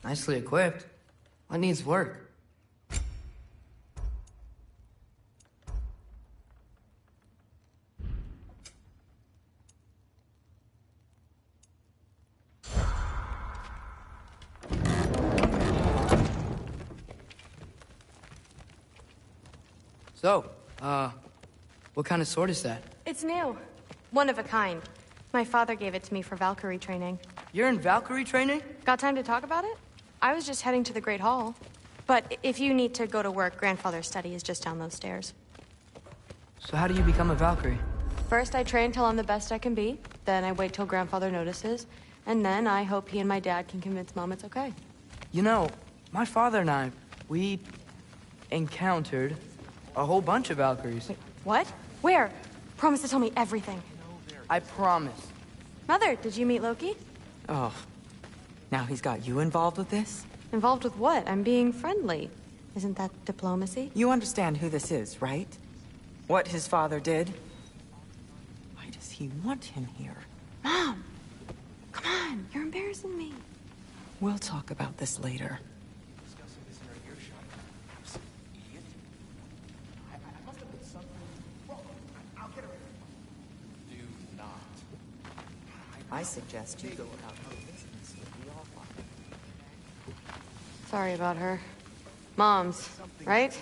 Nicely equipped. What needs work? So, what kind of sword is that? It's new. One of a kind. My father gave it to me for Valkyrie training. You're in Valkyrie training? Got time to talk about it? I was just heading to the Great Hall. But if you need to go to work, Grandfather's study is just down those stairs. So how do you become a Valkyrie? First, I train till I'm the best I can be. Then I wait till Grandfather notices. And then I hope he and my dad can convince Mom it's okay. You know, my father and I, we encountered a whole bunch of Valkyries. Wait, what? Where? Promise to tell me everything. I promise. Mother, did you meet Loki? Oh, now he's got you involved with this? Involved with what? I'm being friendly. Isn't that diplomacy? You understand who this is, right? What his father did? Why does he want him here? Mom! Come on, you're embarrassing me. We'll talk about this later. I suggest you go about your business with the Allfather. Sorry about her. Mom's, right?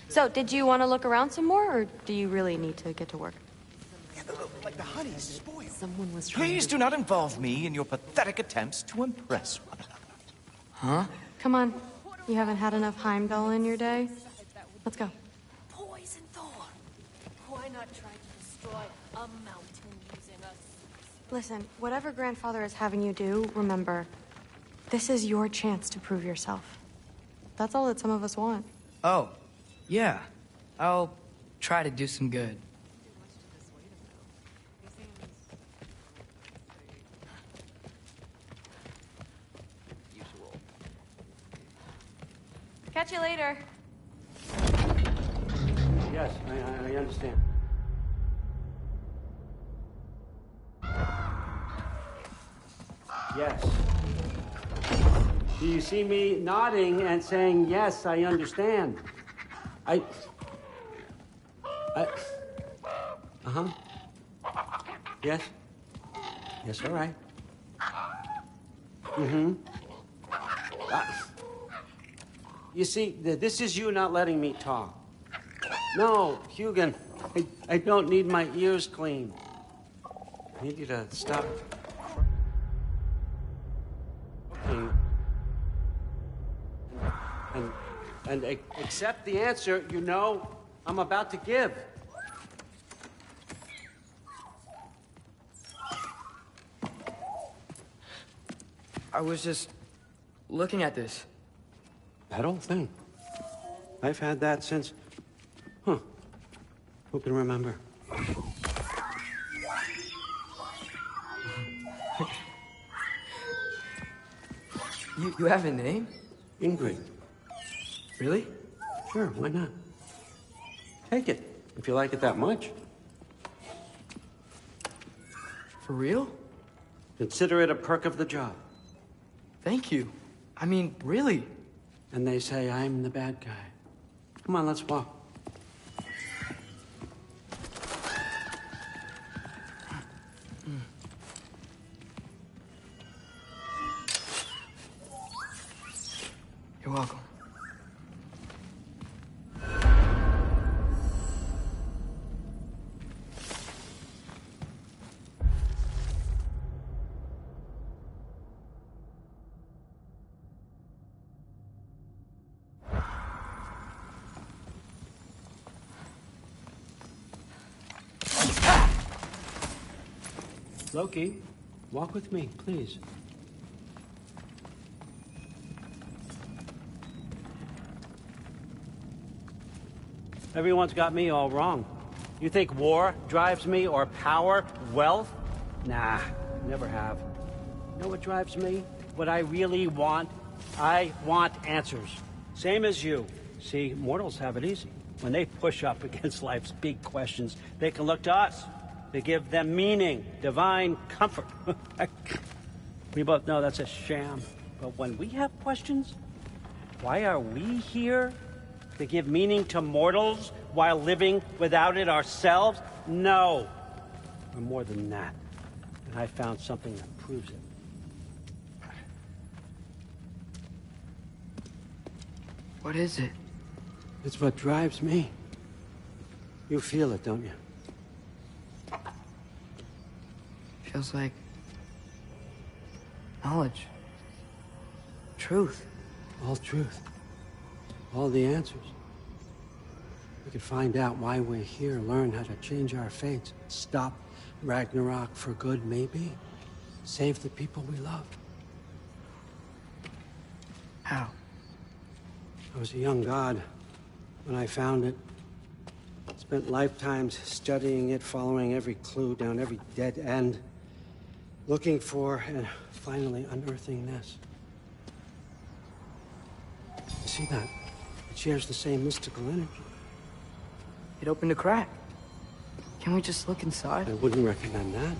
So, did you want to look around some more, or do you really need to get to work? Like the honey's spoiled. Someone was trying Please do not involve me in your pathetic attempts to impress one another. Huh? Come on. You haven't had enough Heimdall in your day? Let's go. Poison Thor. Why not try to destroy a mountain using us? Listen, whatever Grandfather is having you do, remember, this is your chance to prove yourself. That's all that some of us want. Oh, yeah. I'll try to do some good. Catch you later. Yes, I understand. Yes. Do you see me nodding and saying, yes, I understand? Uh-huh. Yes? Yes, all right. Mm-hmm. You see, this is you not letting me talk. No, Hugin, I don't need my ears cleaned. I need you to stop. And accept the answer you know I'm about to give. I was just looking at this. That old thing. I've had that since... Huh. Who can remember? You have a name? Ingrid. Really? Sure, why not? Take it, if you like it that much. For real? Consider it a perk of the job. Thank you. I mean, really. And they say I'm the bad guy. Come on, let's walk. You're welcome. Loki, walk with me, please. Everyone's got me all wrong. You think war drives me, or power, wealth? Nah, never have. You know what drives me? What I really want? I want answers. Same as you. See, mortals have it easy. When they push up against life's big questions, they can look to us. They give them meaning, divine comfort. We both know that's a sham. But when we have questions, why are we here? To give meaning to mortals while living without it ourselves? No. We're more than that. And I found something that proves it. What is it? It's what drives me. You feel it, don't you? Feels like knowledge. Truth. All truth. All the answers. We could find out why we're here, learn how to change our fates, stop Ragnarok for good, maybe. Save the people we love. How? I was a young god when I found it. Spent lifetimes studying it, following every clue down every dead end, looking for and finally unearthing this. You see that? It shares the same mystical energy. It opened a crack. Can we just look inside? I wouldn't recommend that.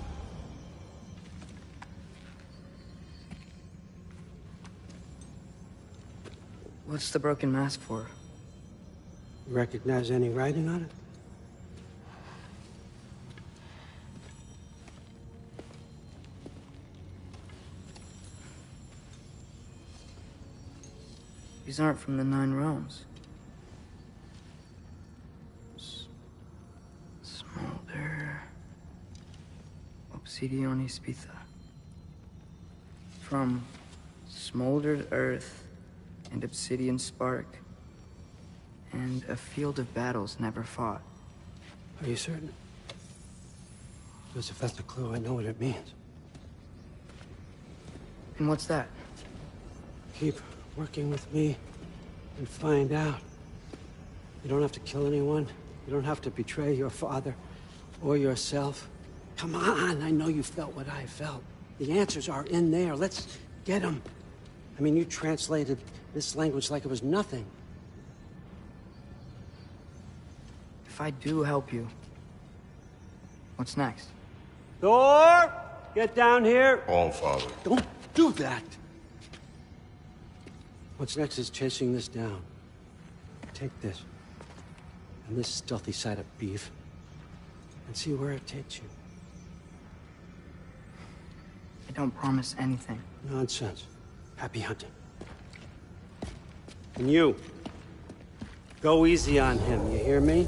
What's the broken mask for? You recognize any writing on it? These aren't from the Nine Realms. Smolder... Obsidione Spitha. From smoldered earth and obsidian spark. And a field of battles never fought. Are you certain? Because if that's a clue, I know what it means. And what's that? Keep working with me and find out. You don't have to kill anyone. You don't have to betray your father or yourself. Come on, I know you felt what I felt. The answers are in there. Let's get them. I mean, you translated this language like it was nothing. If I do help you, what's next? Thor! Get down here! All Father. Don't do that! What's next is chasing this down. Take this, and this stealthy side of beef, and see where it takes you. I don't promise anything. Nonsense. Happy hunting. And you, go easy on him, you hear me?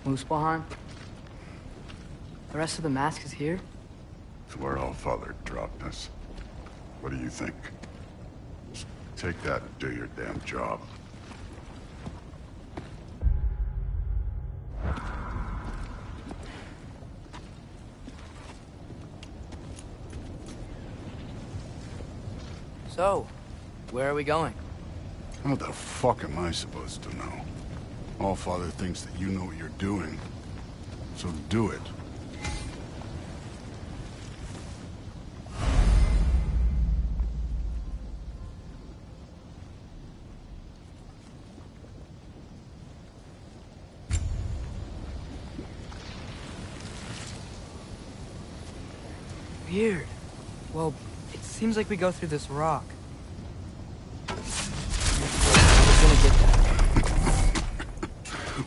Muspelheim? The rest of the mask is here? It's where All Father dropped us. What do you think? Just take that and do your damn job. So, where are we going? What the fuck am I supposed to know? All Father thinks that you know what you're doing, so do it. Weird. Well, it seems like we go through this rock. We're gonna get that.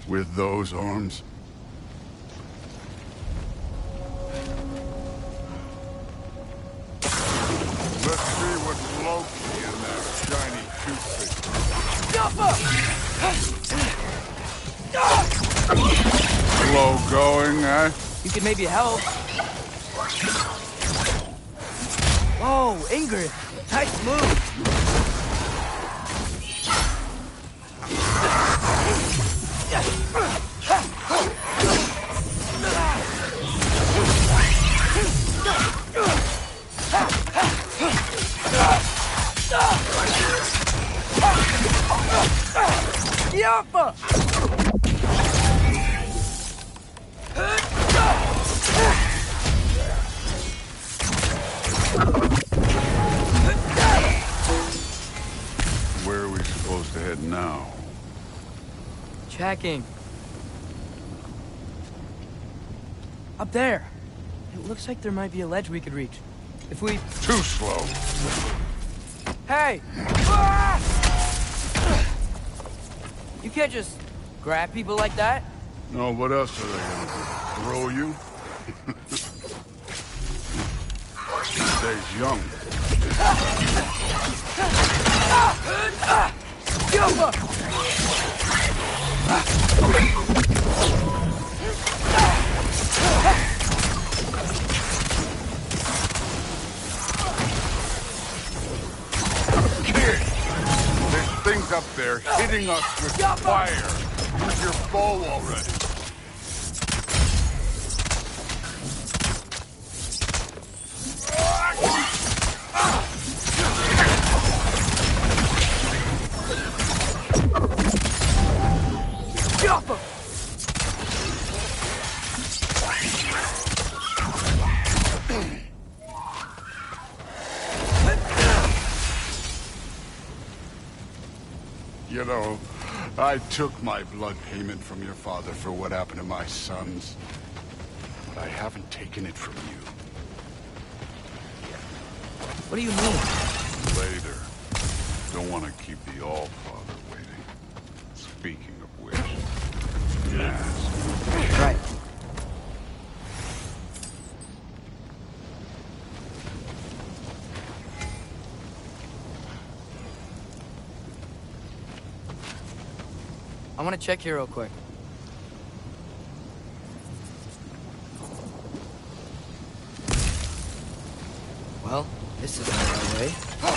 With those arms? Let's see what Loki and that shiny toothpick. Slow going, eh? You could maybe help. Whoa, Ingrid! Nice move! Yappa! Checking. Up there. It looks like there might be a ledge we could reach. If we... Too slow. Hey! Ah! You can't just grab people like that. No, what else are they gonna do? Throw you? He stays young. Kid! There's things up there hitting us with fire. Use your bow already. You know, I took my blood payment from your father for what happened to my sons. But I haven't taken it from you. What do you mean? Later. Don't want to keep the All-Father waiting. Speaking of which... Yes. Right. I want to check here real quick. Well, this isn't the right way. Oh,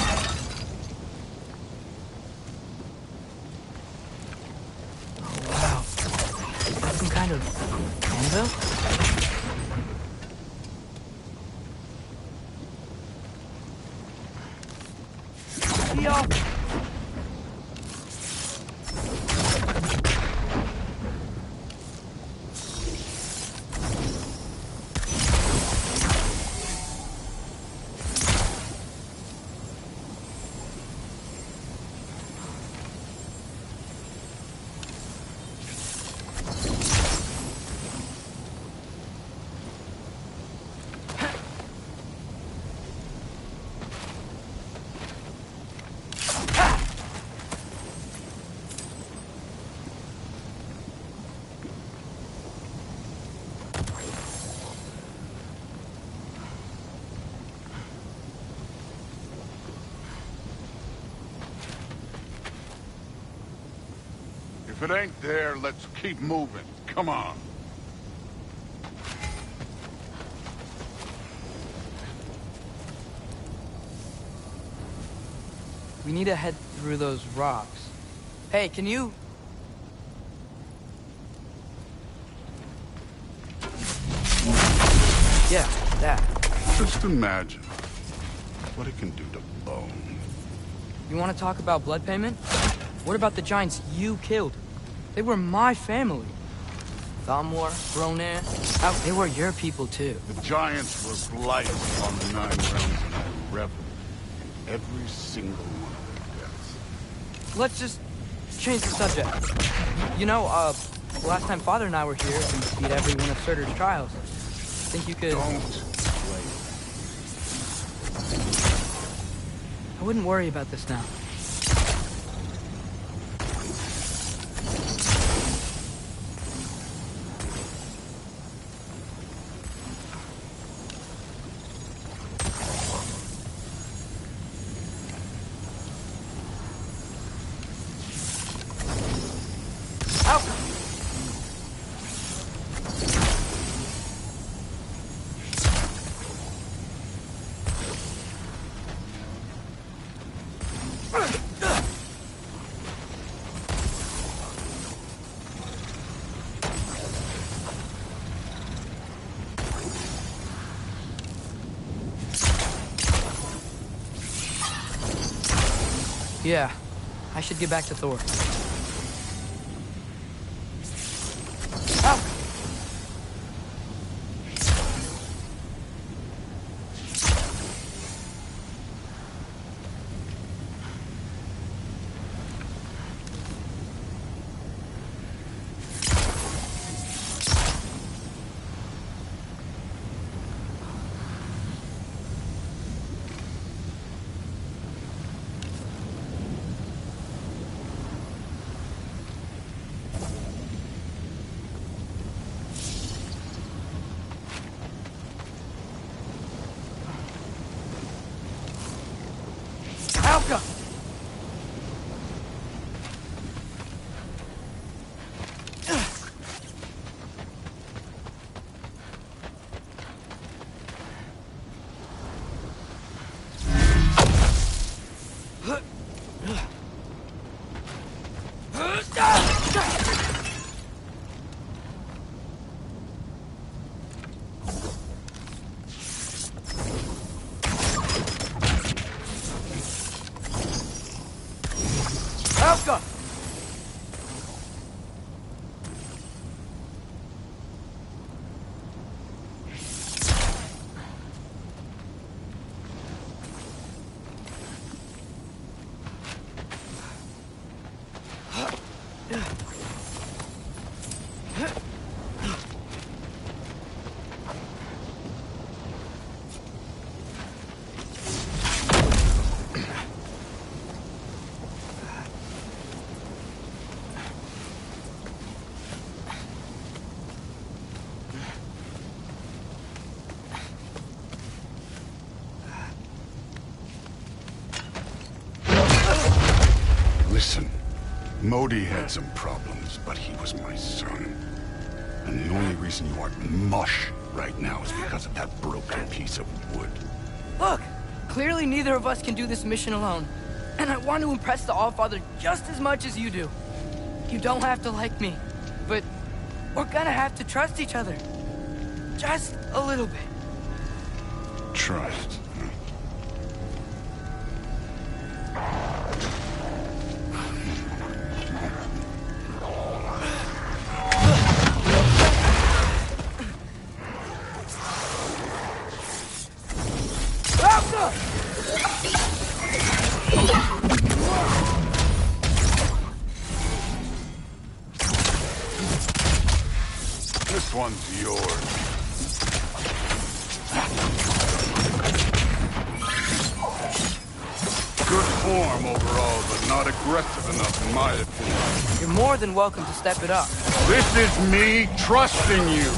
wow. Is that some kind of anvil? Yo! If it ain't there, let's keep moving. Come on. We need to head through those rocks. Hey, can you... Yeah, that. Just imagine what it can do to bone. You want to talk about blood payment? What about the giants you killed? They were my family. Thamor, Ronan, they were your people too. The giants were blight on the Nine Realms and I reveled in every single one of their deaths. Let's just change the subject. You know, last time Father and I were here, we beat every one of Surtur's trials. Think you could... Don't play. I wouldn't worry about this now. Yeah, I should get back to Thor. Ow! Modi had some problems, but he was my son. And the only reason you aren't mush right now is because of that broken piece of wood. Look! Clearly neither of us can do this mission alone. And I want to impress the Allfather just as much as you do. You don't have to like me, but we're gonna have to trust each other. Just a little bit. Trust. This one's yours. Good form overall, but not aggressive enough in my opinion. You're more than welcome to step it up. This is me trusting you.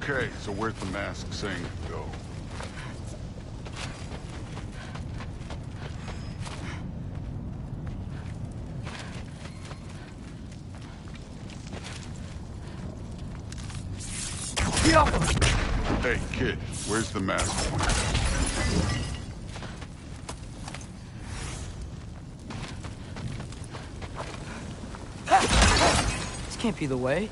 Okay, so where's the mask saying to go? Hey, kid, where's the mask point? This can't be the way.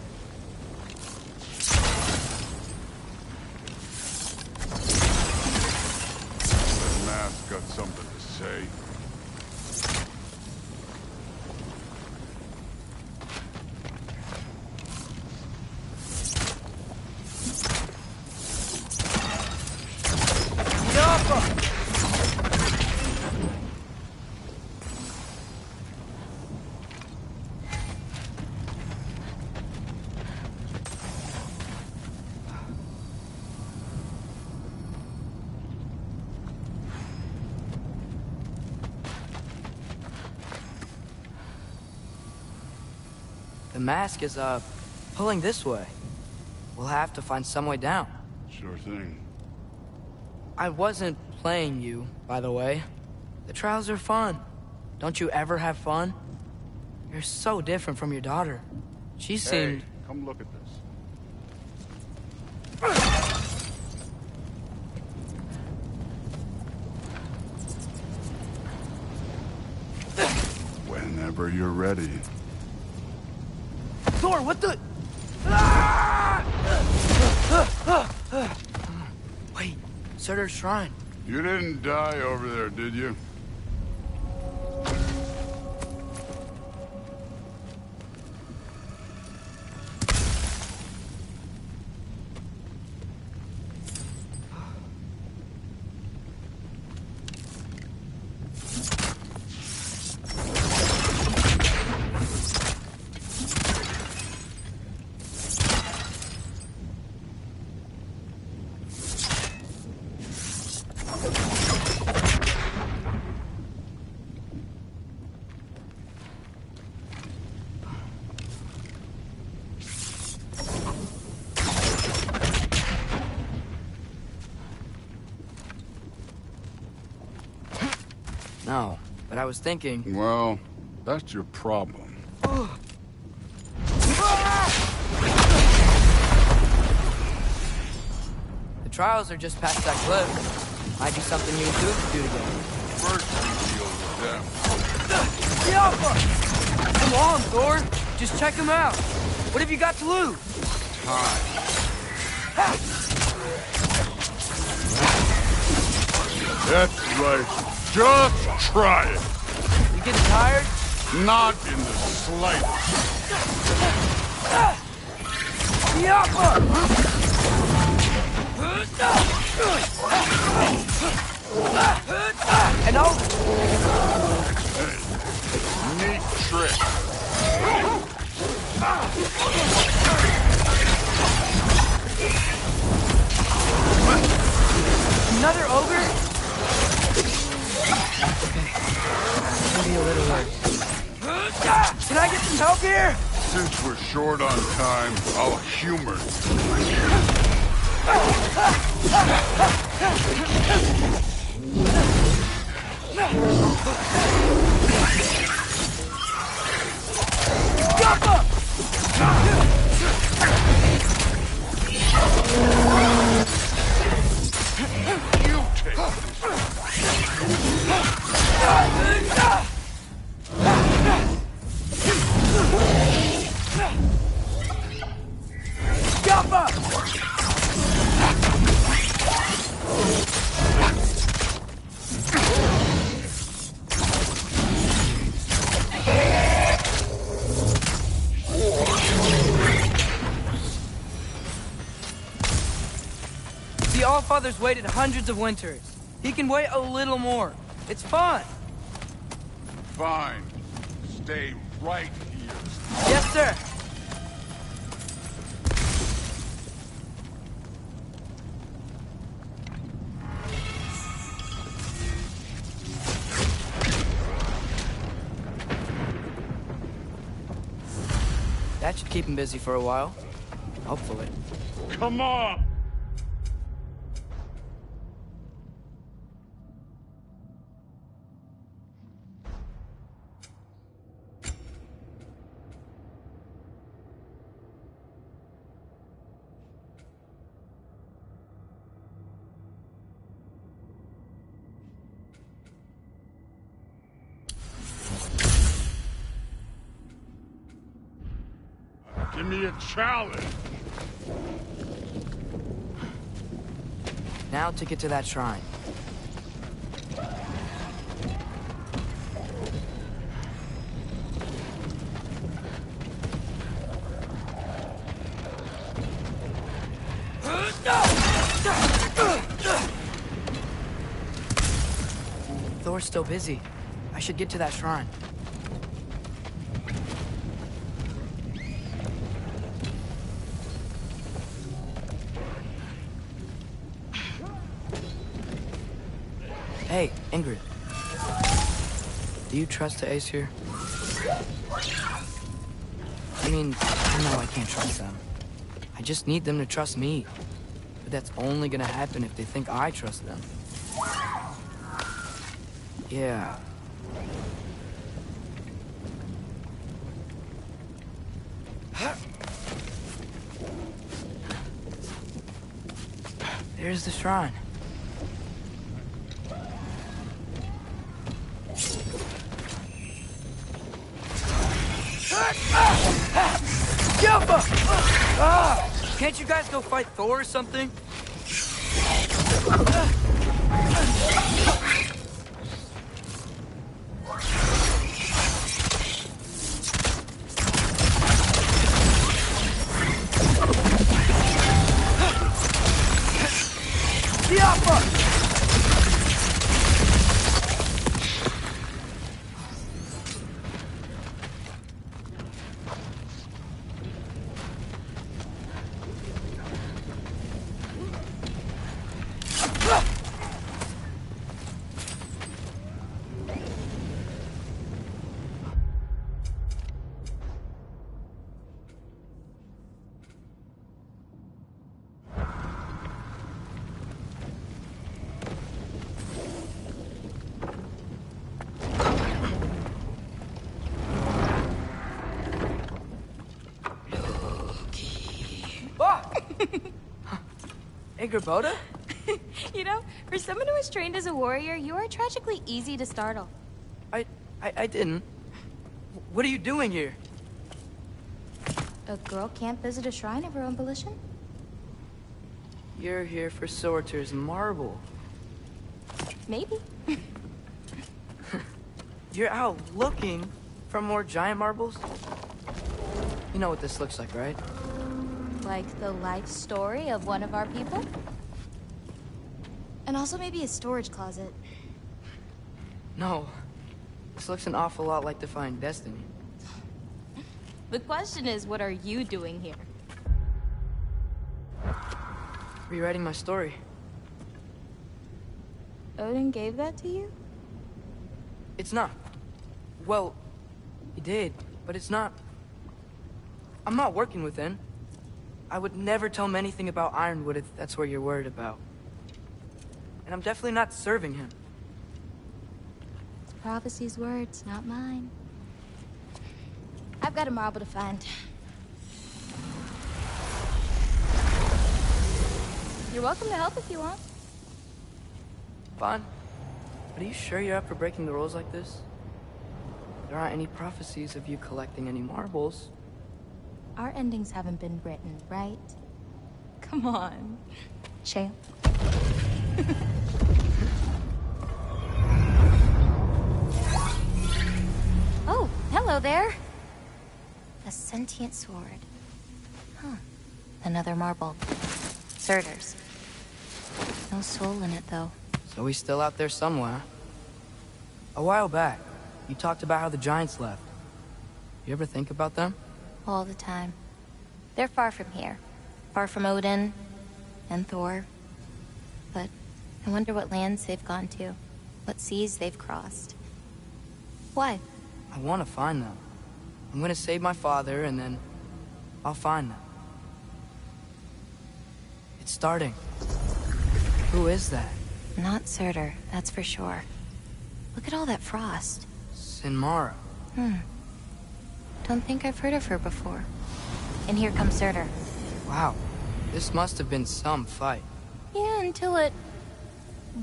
The mask got something to say. The mask is, pulling this way. We'll have to find some way down. Sure thing. I wasn't playing you, by the way. The trials are fun. Don't you ever have fun? You're so different from your daughter. She seemed... Hey, come look at this. Whenever you're ready. Thor, what the... Wait, Surtur's shrine. You didn't die over there, did you? No, but I was thinking... Well, that's your problem. The trials are just past that cliff. Might be something you and Duke could do together. First we deal with them. Come on, Thor. Just check them out. What have you got to lose? Time. That's right. Just try it. You getting tired? Not in the slightest. And I'll... Hey, Help here! Since we're short on time, I'll humor you. Take The Allfather's waited hundreds of winters. He can wait a little more. It's fun. Fine. Stay right here. Yes, sir. That should keep him busy for a while. Hopefully. Come on! Give me a challenge! Now to get to that shrine. Thor's still busy. I should get to that shrine. Hey, Ingrid. Do you trust the Ace here? I mean, I know I can't trust them. I just need them to trust me. But that's only gonna happen if they think I trust them. Yeah. There's the shrine. Can't you guys go fight Thor or something? Ingrid? You know, for someone who was trained as a warrior, you are tragically easy to startle. I didn't. What are you doing here? A girl can't visit a shrine of her own volition? You're here for Sorter's marble. Maybe. You're out looking for more giant marbles? You know what this looks like, right? Like the life story of one of our people? And also maybe a storage closet. No. This looks an awful lot like Defying Destiny. The question is, what are you doing here? Rewriting my story. Odin gave that to you? It's not. Well, he did. but it's not... I'm not working with him. I would never tell him anything about Ironwood if that's what you're worried about. And I'm definitely not serving him. It's prophecy's words, not mine. I've got a marble to find. You're welcome to help if you want. Fine. But are you sure you're up for breaking the rules like this? There aren't any prophecies of you collecting any marbles. Our endings haven't been written, right? Come on, champ. Oh, hello there. A sentient sword. Huh. Another marble. Surtur's. No soul in it, though. So he's still out there somewhere. A while back, you talked about how the giants left. You ever think about them? All the time. They're far from here. Far from Odin and Thor. But I wonder what lands they've gone to. What seas they've crossed. Why? I want to find them. I'm gonna save my father, and then I'll find them. It's starting. Who is that? Not Surtur, that's for sure. Look at all that frost. Sinmara. Don't think I've heard of her before. And here comes Surtur. Wow. This must have been some fight. Yeah, until it...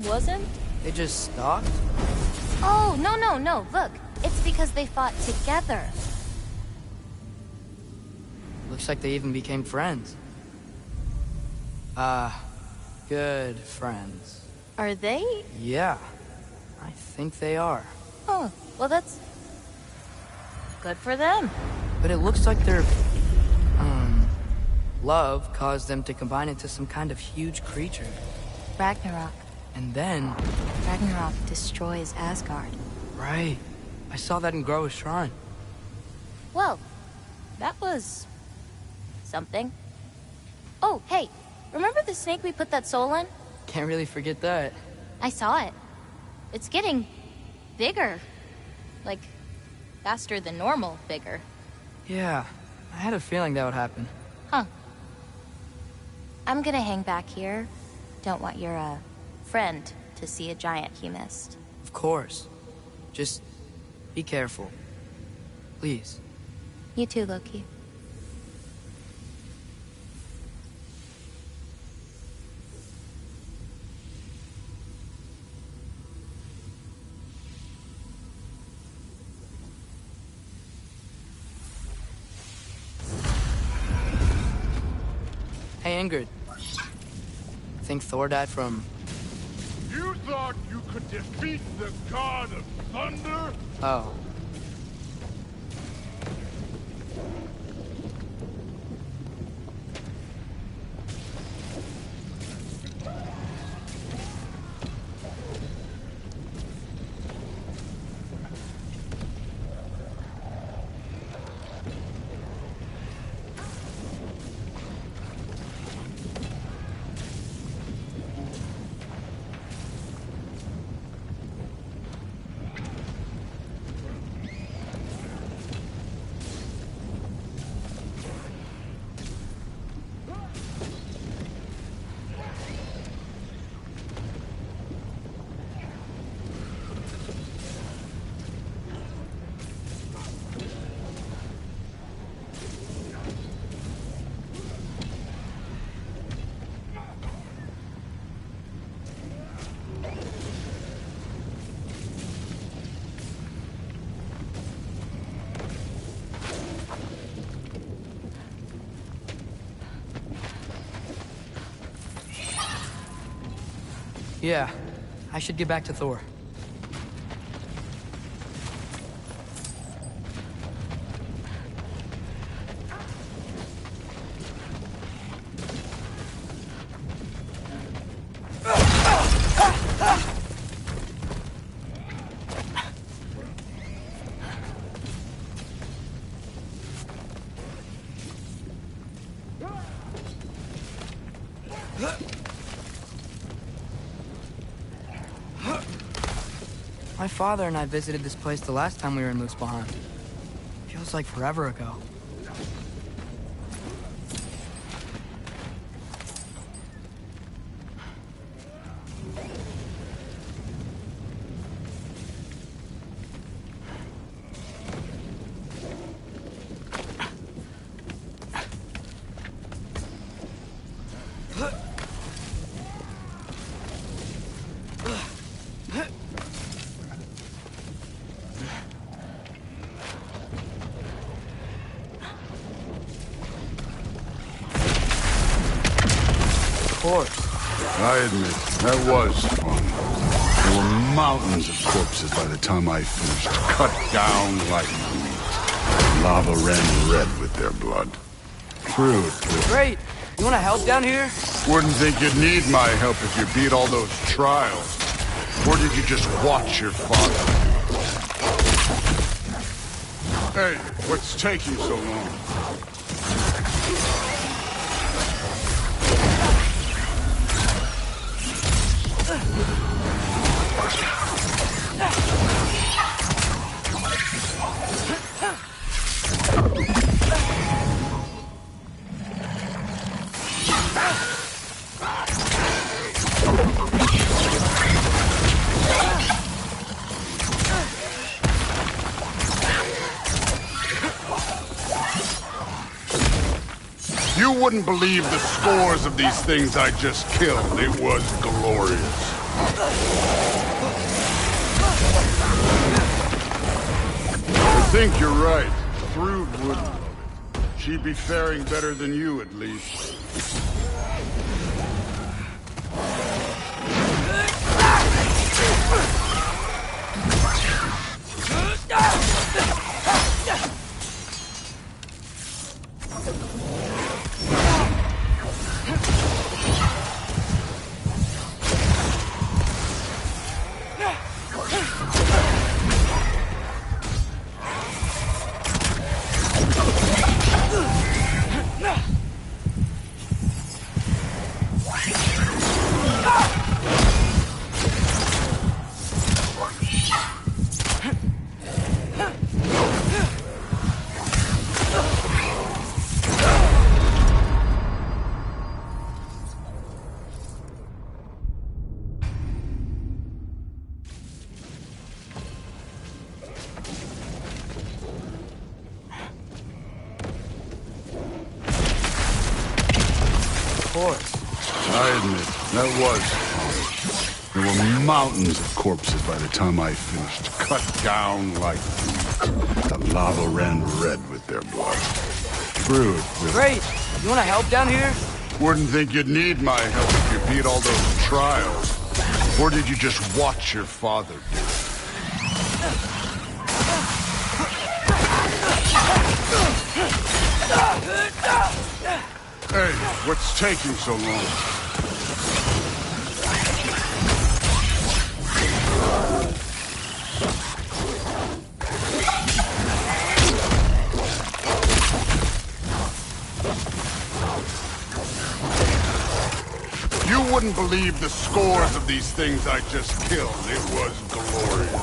wasn't? They just stopped? Oh, no. Look, it's because they fought together. Looks like they even became friends. Good friends. Are they? Yeah, I think they are. Oh, well that's... good for them. But it looks like their, love caused them to combine into some kind of huge creature. Ragnarok. And then... Ragnarok destroys Asgard. Right. I saw that in Groa's shrine. Well, that was... something. Oh, hey, remember the snake we put that soul in? Can't really forget that. I saw it. It's getting... bigger. Like, faster than normal bigger. Yeah, I had a feeling that would happen. Huh. I'm gonna hang back here. Don't want your, friend to see a giant he missed. Of course. Just be careful. Please. You too, Loki. Hey, Ingrid. Think Thor died from... You thought you could defeat the god of thunder? Oh. Yeah, I should get back to Thor. My father and I visited this place the last time we were in Muspelheim. Feels looks like forever ago. I admit, that was fun. There were mountains of corpses by the time I finished, cut down like meat. Lava ran red with their blood. True. Great! You wanna help down here? Wouldn't think you'd need my help if you beat all those trials. Or did you just watch your father? Hey, what's taking so long? You wouldn't believe the scores of these things I just killed. It was glorious. I think you're right. Thrud wouldn't. She'd be faring better than you, at least. I admit, that was fun. There were mountains of corpses by the time I finished, cut down like meat. The lava ran red with their blood. True. Great! You wanna help down here? Wouldn't think you'd need my help if you beat all those trials. Or did you just watch your father do it? Hey, what's taking so long? You wouldn't believe the scores of these things I just killed. It was glorious.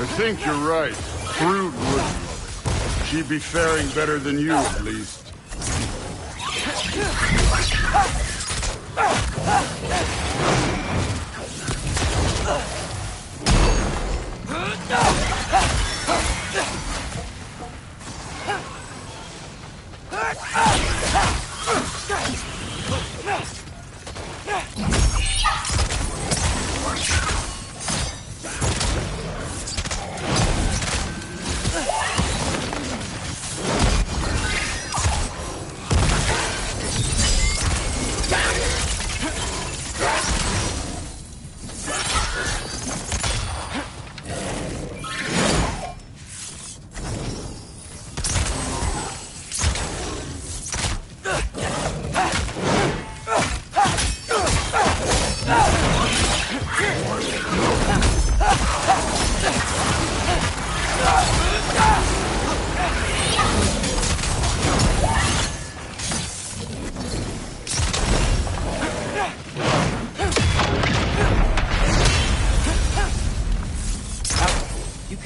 I think you're right. Thrud wouldn't. She'd be faring better than you, at least.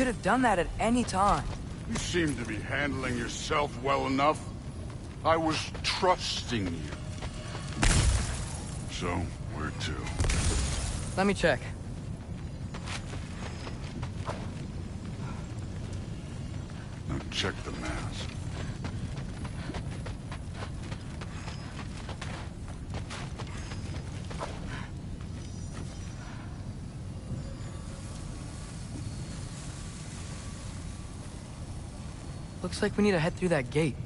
could have done that at any time. You seem to be handling yourself well enough. I was trusting you. So, where to? Let me check. Now check the mask. Looks like we need to head through that gate.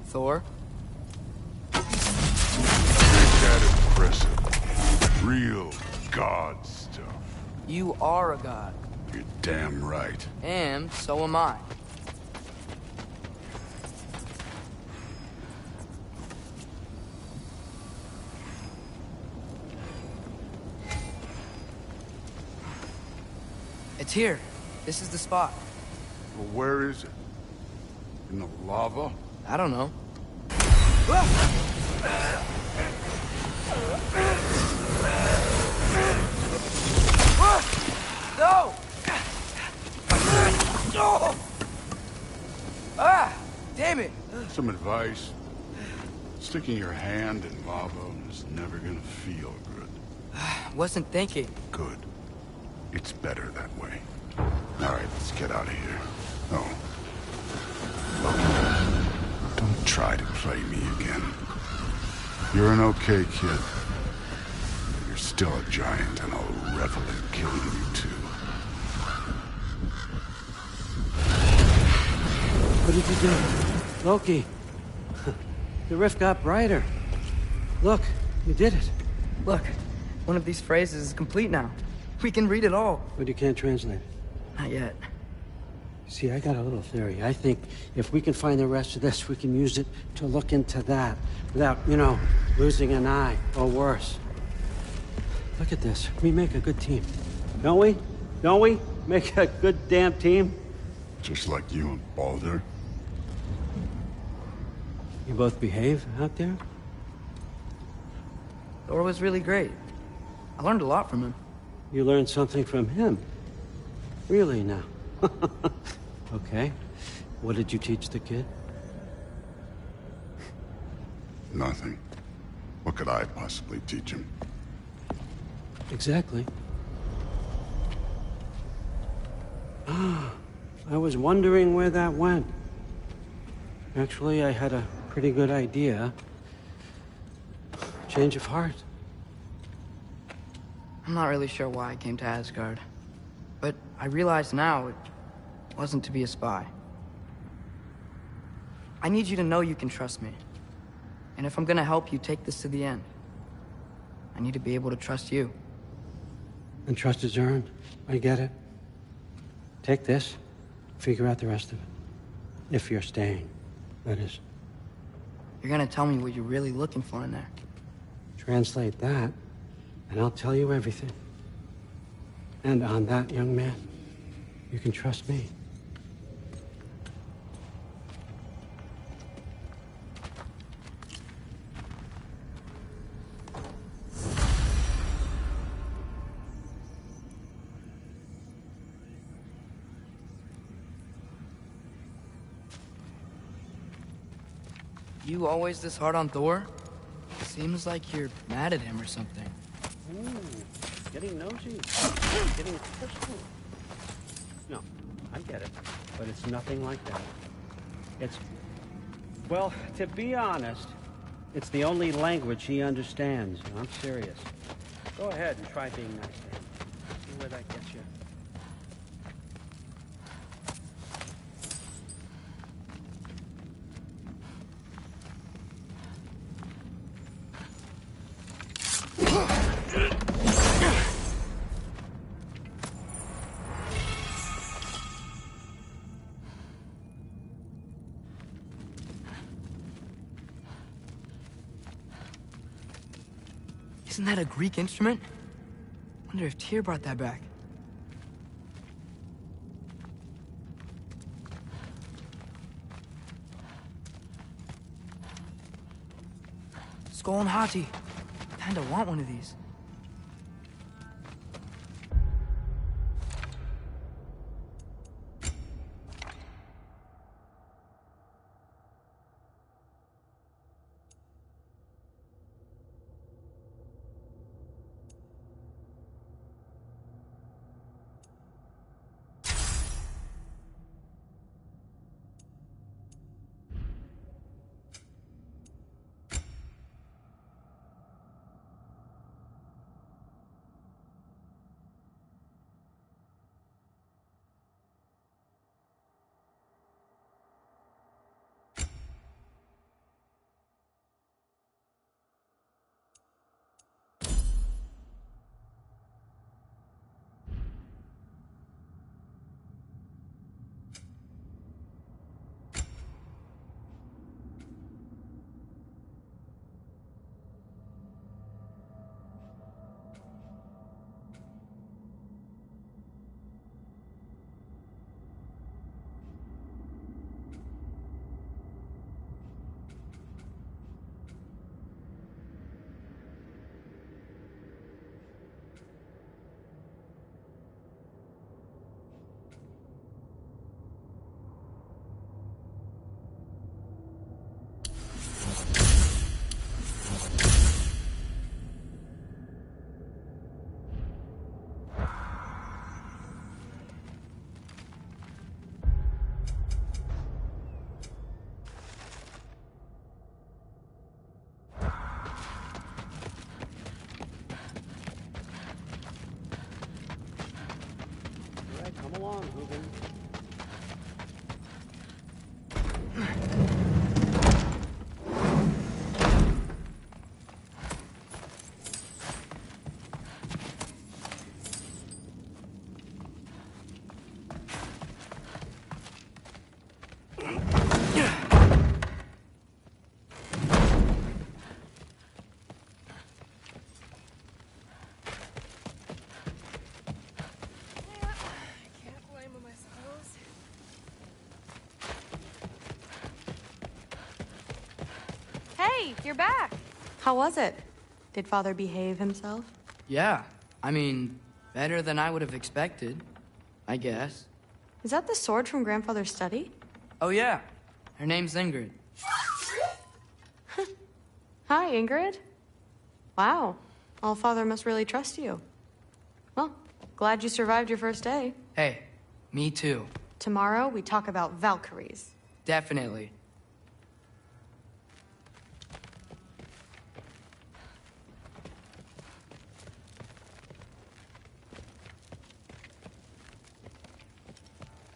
Thor? Ain't that impressive? Real god stuff. You are a god. You're damn right. And so am I. It's here. This is the spot. Well, where is it? In the lava? I don't know. No! Ah! Damn it! Some advice. Sticking your hand in lava is never gonna feel good. Wasn't thinking. Good. It's better that way. All right, let's get out of here. Oh. Look, don't try to play me again. You're an okay kid. But you're still a giant, and I'll revel in killing you too. What did you do? Loki. The rift got brighter. Look, you did it. Look, one of these phrases is complete now. We can read it all. But you can't translate it. Not yet. See, I got a little theory. I think if we can find the rest of this, we can use it to look into that without, you know, losing an eye or worse. Look at this. We make a good team. Don't we? Don't we? Make a good damn team? Just like you and Baldur. You both behave out there? Thor was really great. I learned a lot from him. You learned something from him? Really now? Okay. What did you teach the kid? Nothing. What could I possibly teach him? Exactly. Ah, I was wondering where that went. Actually, I had a pretty good idea. Change of heart. I'm not really sure why I came to Asgard. But I realize now it wasn't to be a spy. I need you to know you can trust me. And if I'm gonna help you take this to the end, I need to be able to trust you. And trust is earned. I get it. Take this, figure out the rest of it. If you're staying, that is. You're gonna tell me what you're really looking for in there. Translate that, and I'll tell you everything. And on that, young man, you can trust me. You always this hard on Thor? Seems like you're mad at him or something. Ooh, getting nosy. Getting personal. No, I get it. But it's nothing like that. It's... Well, to be honest, it's the only language he understands. I'm serious. Go ahead and try being nice to him. See where that gets you. Isn't that a Greek instrument? Wonder if Tyr brought that back. Skull and Hati. Kinda want one of these. Come along, Hugin. Can't blame him, I suppose. Hey, you're back. How was it? Did Father behave himself? Yeah, I mean, better than I would have expected, I guess. Is that the sword from Grandfather's study? Oh yeah, her name's Ingrid. Hi, Ingrid. Wow, All-Father must really trust you. Well, glad you survived your first day. Hey, me too. Tomorrow, we talk about Valkyries. Definitely.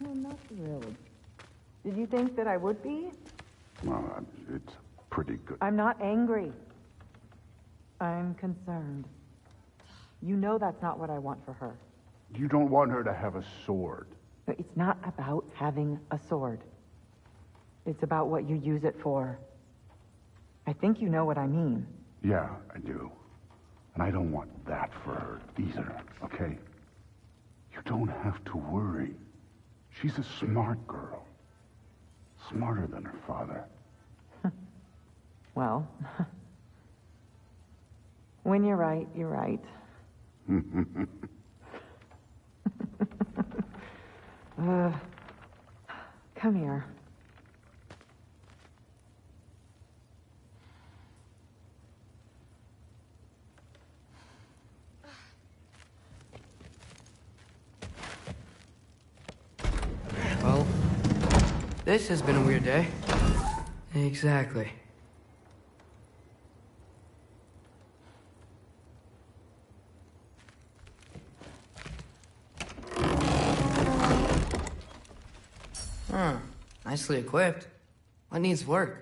I'm not thrilled. Did you think that I would be? Well, it's pretty good. I'm not angry. I'm concerned. You know that's not what I want for her. You don't want her to have a sword. But it's not about having a sword. It's about what you use it for. I think you know what I mean. Yeah, I do. And I don't want that for her either, okay? You don't have to worry. She's a smart girl. Smarter than her father. Well, when you're right, you're right. Come here. Well, this has been a weird day. Exactly. Huh. Nicely equipped. What needs work?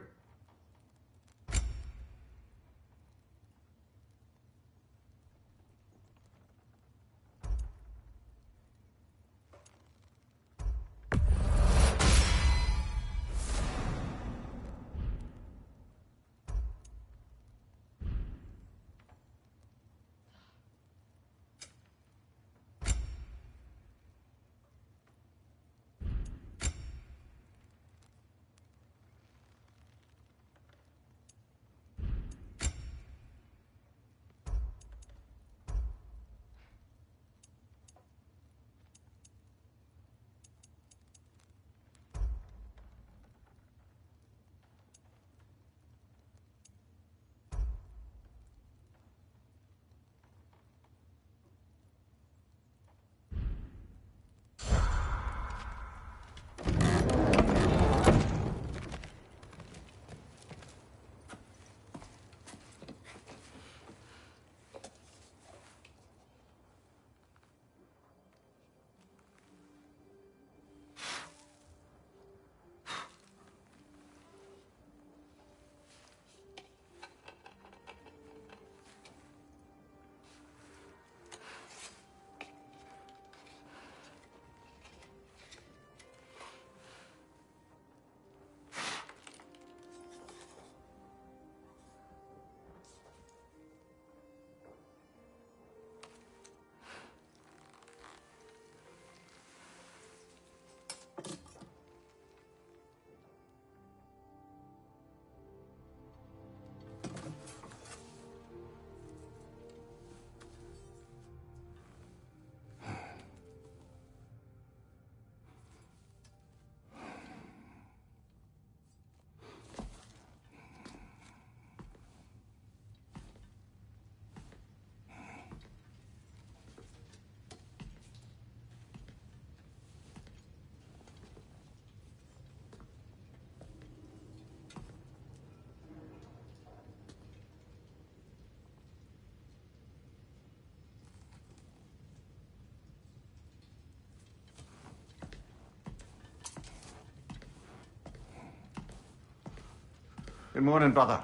Good morning, brother.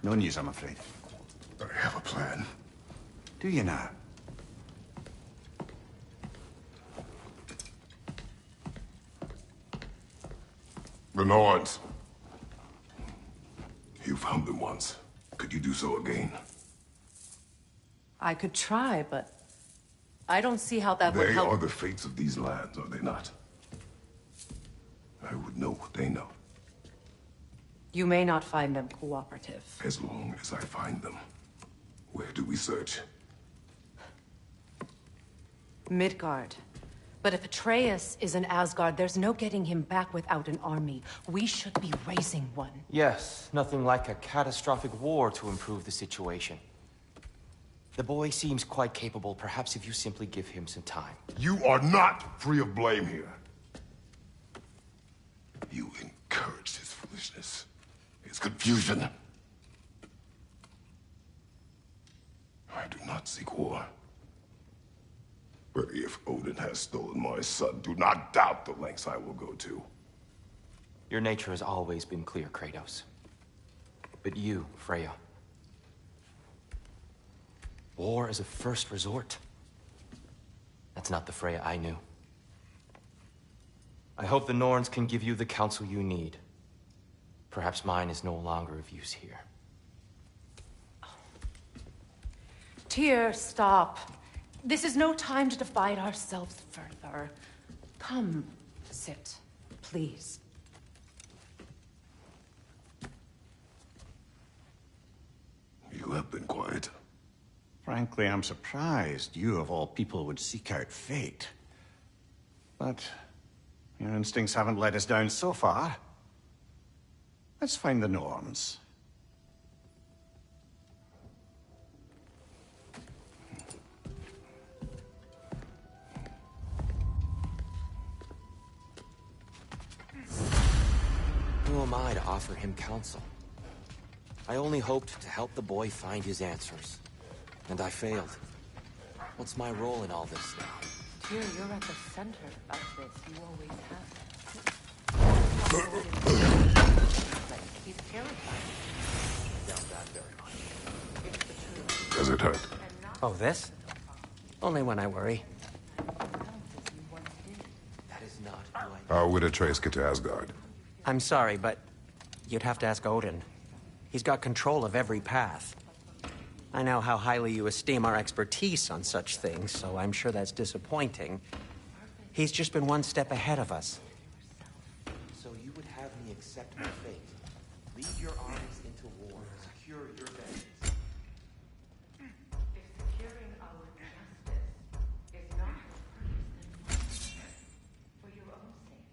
No news, I'm afraid. I have a plan. Do you now? The Norns. You found them once. Could you do so again? I could try, but I don't see how that would They help. are the fates of these lands, are they not? I would know what they know, You may not find them cooperative. as long as I find them. Where do we search? Midgard. But if Atreus is in Asgard, there's no getting him back without an army. We should be raising one. Yes, nothing like a catastrophic war to improve the situation. The boy seems quite capable. Perhaps if you simply give him some time. You are not free of blame here. You encouraged his foolishness, his confusion. I do not seek war. But if Odin has stolen my son, do not doubt the lengths I will go to. Your nature has always been clear, Kratos. But you, Freya. War is a first resort. That's not the Freya I knew. I hope the Norns can give you the counsel you need. Perhaps mine is no longer of use here. Tyr, stop. This is no time to divide ourselves further. Come, sit, please. You have been quiet. Frankly, I'm surprised you, of all people, would seek out fate. But your instincts haven't let us down so far. Let's find the Norns. Who am I to offer him counsel? I only hoped to help the boy find his answers. And I failed. What's my role in all this now? Tyr, you're at the center of this. You always have. He's terrified. Does it hurt? Oh, this? Only when I worry. That is not who I... How would Atreus get to Asgard? I'm sorry, but you'd have to ask Odin. He's got control of every path. I know how highly you esteem our expertise on such things, so I'm sure that's disappointing. He's just been one step ahead of us. So you would have me accept my fate, lead your armies into war, secure your vengeance. If securing our justice is not your purpose, then for your own sake.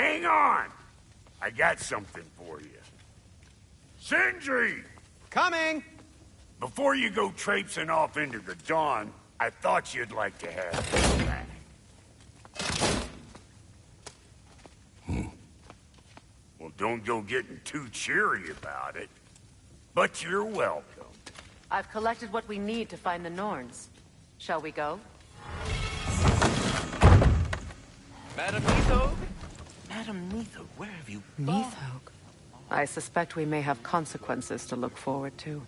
hang on! I got something for you. Sindri! Coming! Before you go traipsing off into the dawn, I thought you'd like to have this back. Well, don't go getting too cheery about it. But you're welcome. I've collected what we need to find the Norns. Shall we go? Madam Neathog? Madam Neathog, where have you gone? Neathog? I suspect we may have consequences to look forward to.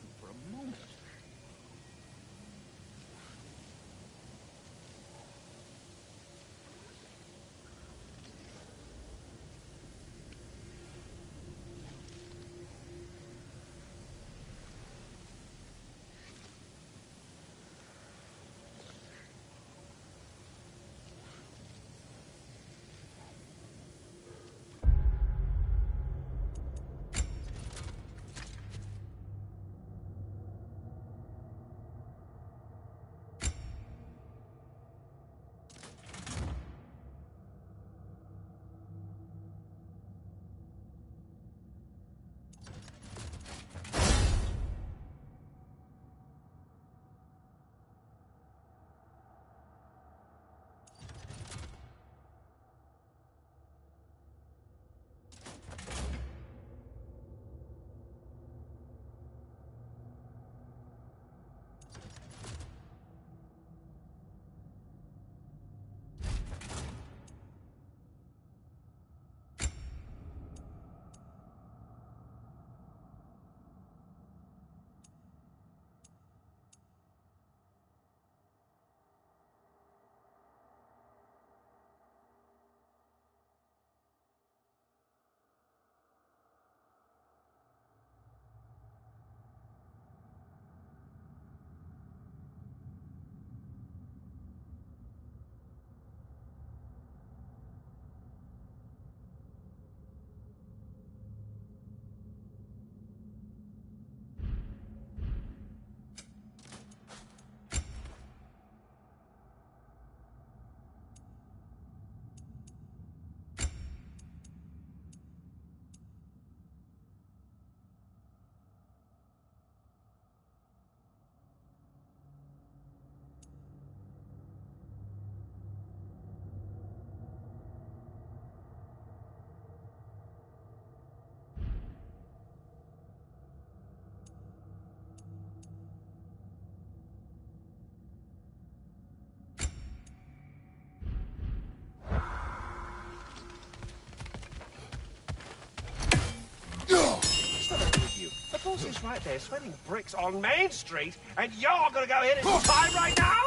The boss is right there, sweating bricks on Main Street, and you're gonna go in and time right now?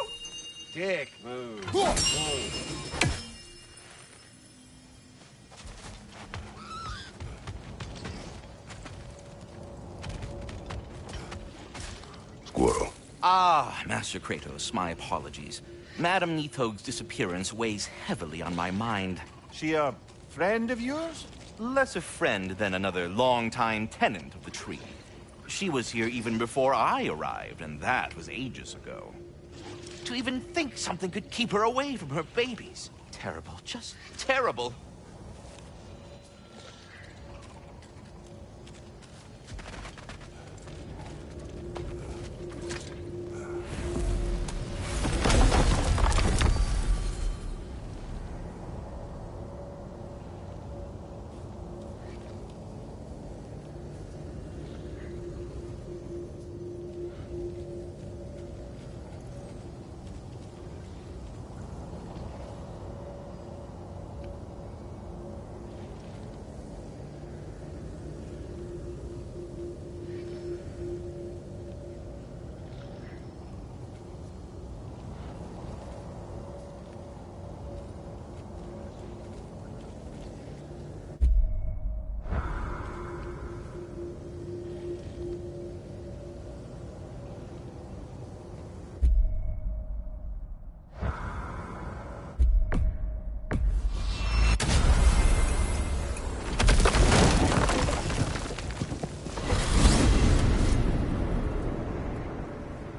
Dick, move. Squirrel. Ah, Master Kratos, my apologies. Madam Neathog's disappearance weighs heavily on my mind. She a friend of yours? Less a friend than another longtime tenant of the tree. She was here even before I arrived, and that was ages ago. To even think something could keep her away from her babies. Terrible, just terrible.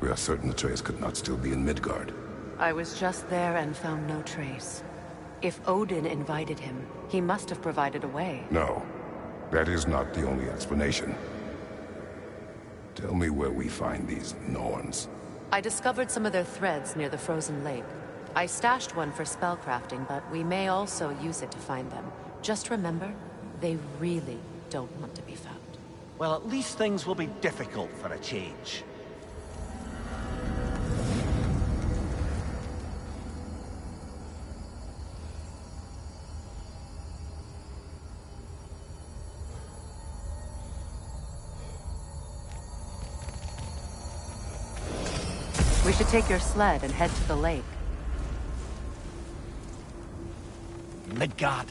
We are certain Atreus could not still be in Midgard. I was just there and found no trace. If Odin invited him, he must have provided a way. No, that is not the only explanation. Tell me where we find these Norns. I discovered some of their threads near the frozen lake. I stashed one for spellcrafting, but we may also use it to find them. Just remember, they really don't want to be found. Well, at least things will be difficult for a change. We should take your sled and head to the lake. Midgard.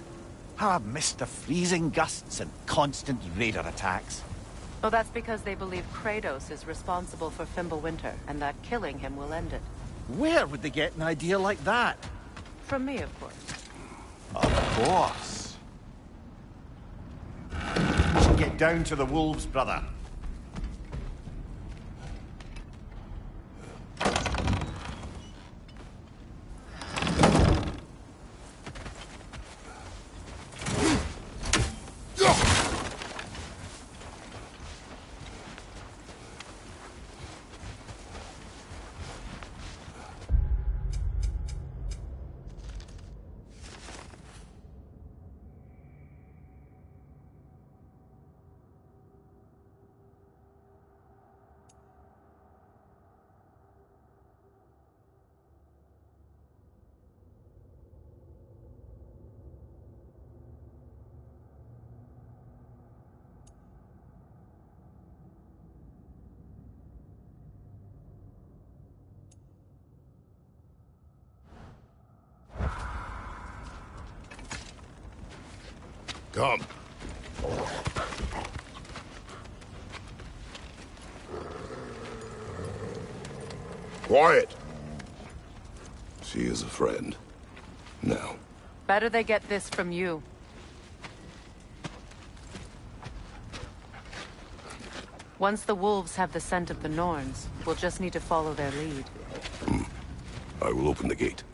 How I've missed the freezing gusts and constant raider attacks. Oh, that's because they believe Kratos is responsible for Fimbulwinter, and that killing him will end it. Where would they get an idea like that? From me, of course. Of course. We should get down to the wolves, brother. Come. Quiet. She is a friend. Now. Better they get this from you. Once the wolves have the scent of the Norns, we'll just need to follow their lead. I will open the gate.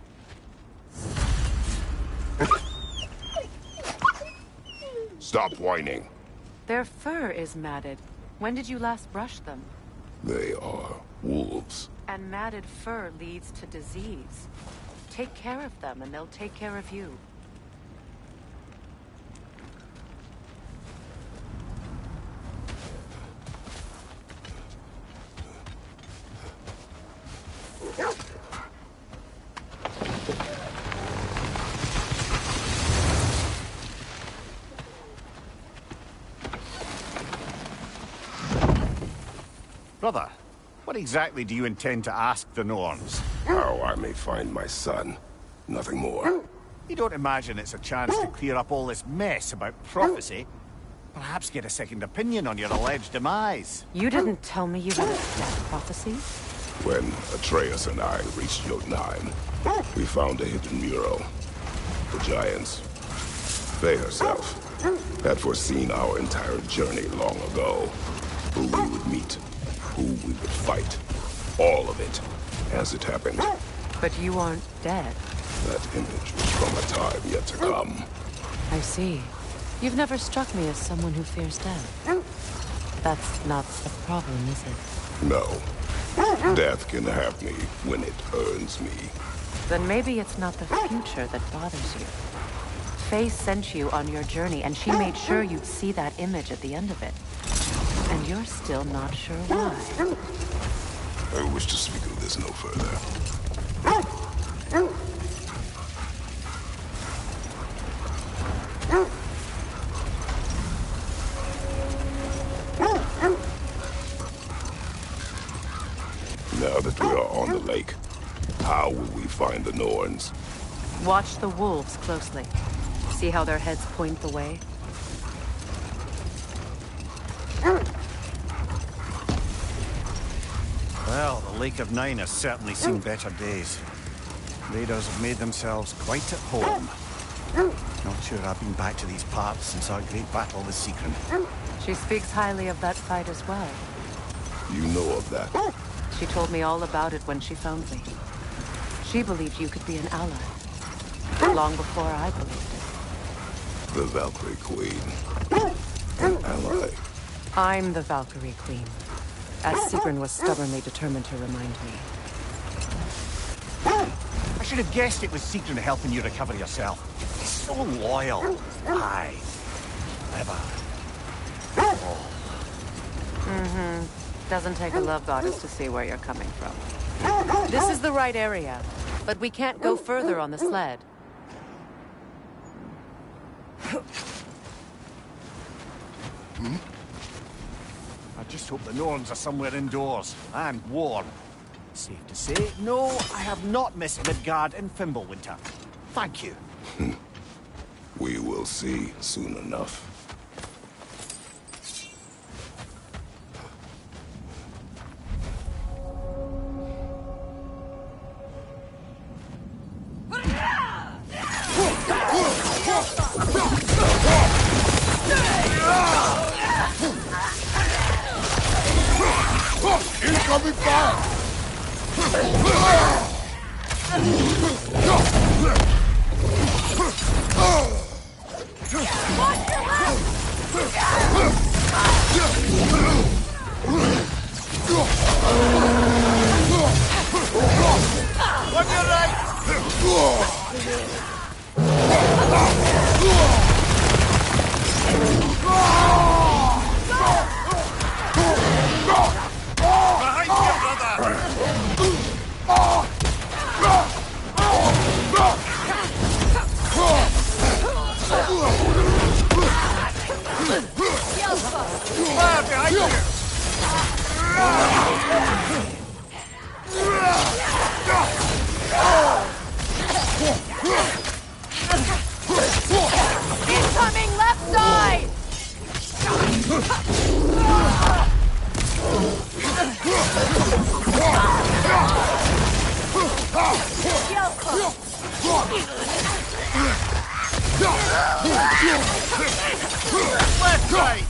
Stop whining. Their fur is matted. When did you last brush them? They are wolves. And matted fur leads to disease. Take care of them, and they'll take care of you. Brother, what exactly do you intend to ask the Norns? How I may find my son. Nothing more. You don't imagine it's a chance to clear up all this mess about prophecy? Perhaps get a second opinion on your alleged demise. You didn't tell me you had a death prophecy? When Atreus and I reached Jotunheim, we found a hidden mural. The Giants, Faye herself, had foreseen our entire journey long ago. Who we would meet, who we would fight. All of it, as it happened. But you aren't dead. That image was from a time yet to come. I see. You've never struck me as someone who fears death. That's not a problem, is it? No. Death can have me when it earns me. Then maybe it's not the future that bothers you. Faye sent you on your journey, and she made sure you'd see that image at the end of it. And you're still not sure why. I wish to speak of this no further. Now that we are on the lake, how will we find the Norns? Watch the wolves closely. See how their heads point the way? Well, the Lake of Nine has certainly seen better days. Raiders have made themselves quite at home. Not sure I've been back to these parts since our great battle with Seacron. She speaks highly of that fight as well. You know of that? She told me all about it when she found me. She believed you could be an ally. long before I believed it. The Valkyrie Queen. An ally. I'm the Valkyrie Queen, as Sigrun was stubbornly determined to remind me. I should have guessed it was Sigrun helping you recover yourself. He's so loyal. Aye. Clever. Mm-hmm. Doesn't take a love goddess to see where you're coming from. This is the right area, but we can't go further on the sled. I just hope the Norns are somewhere indoors, and warm. Safe to say, no, I have not missed Midgard and Fimbulwinter. Thank you. We will see soon enough. Incoming fire! On your right! Behind you, brother! Fire behind you! Incoming left side! Left side!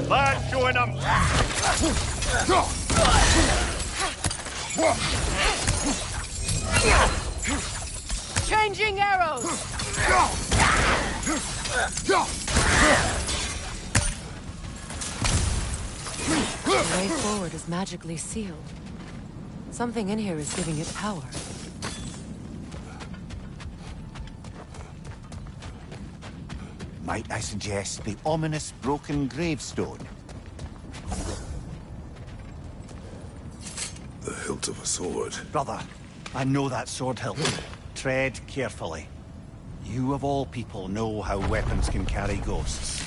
Lad showing them! Changing arrows! The way forward is magically sealed. Something in here is giving it power. Might I suggest the ominous broken gravestone? The hilt of a sword. Brother, I know that sword hilt. Tread carefully. You of all people know how weapons can carry ghosts.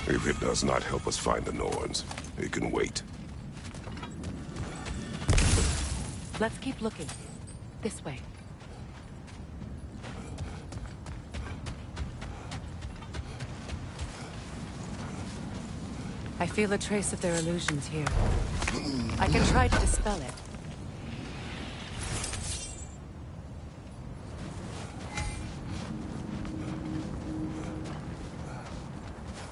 If it does not help us find the Norns, it can wait. Let's keep looking. This way. I feel a trace of their illusions here. I can try to dispel it.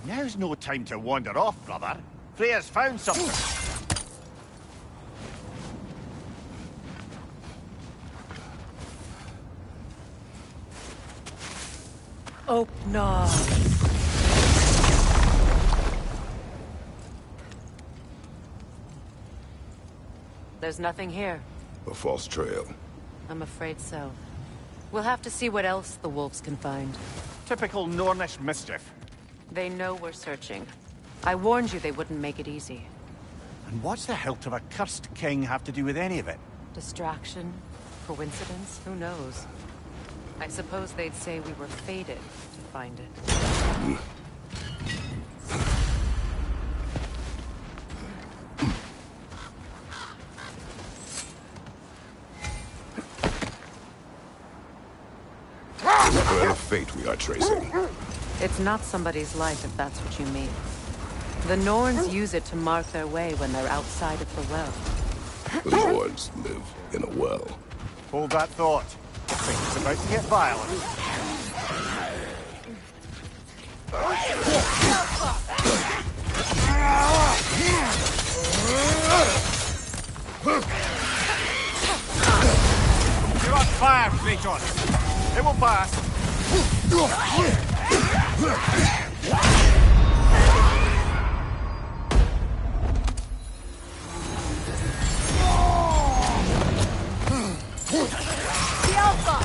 Now's no time to wander off, brother. Freya's found something. Oh, no. There's nothing here. A false trail. I'm afraid so. We'll have to see what else the wolves can find. Typical Nornish mischief. They know we're searching. I warned you they wouldn't make it easy. And what's the hilt of a cursed king have to do with any of it? Distraction? Coincidence? Who knows? I suppose they'd say we were fated to find it. fate we are tracing? It's not somebody's life, if that's what you mean. The Norns use it to mark their way when they're outside of the well. The Norns live in a well. Hold that thought. I think it's about to get violent. You're on fire, Kratos. It will pass. The Alpha!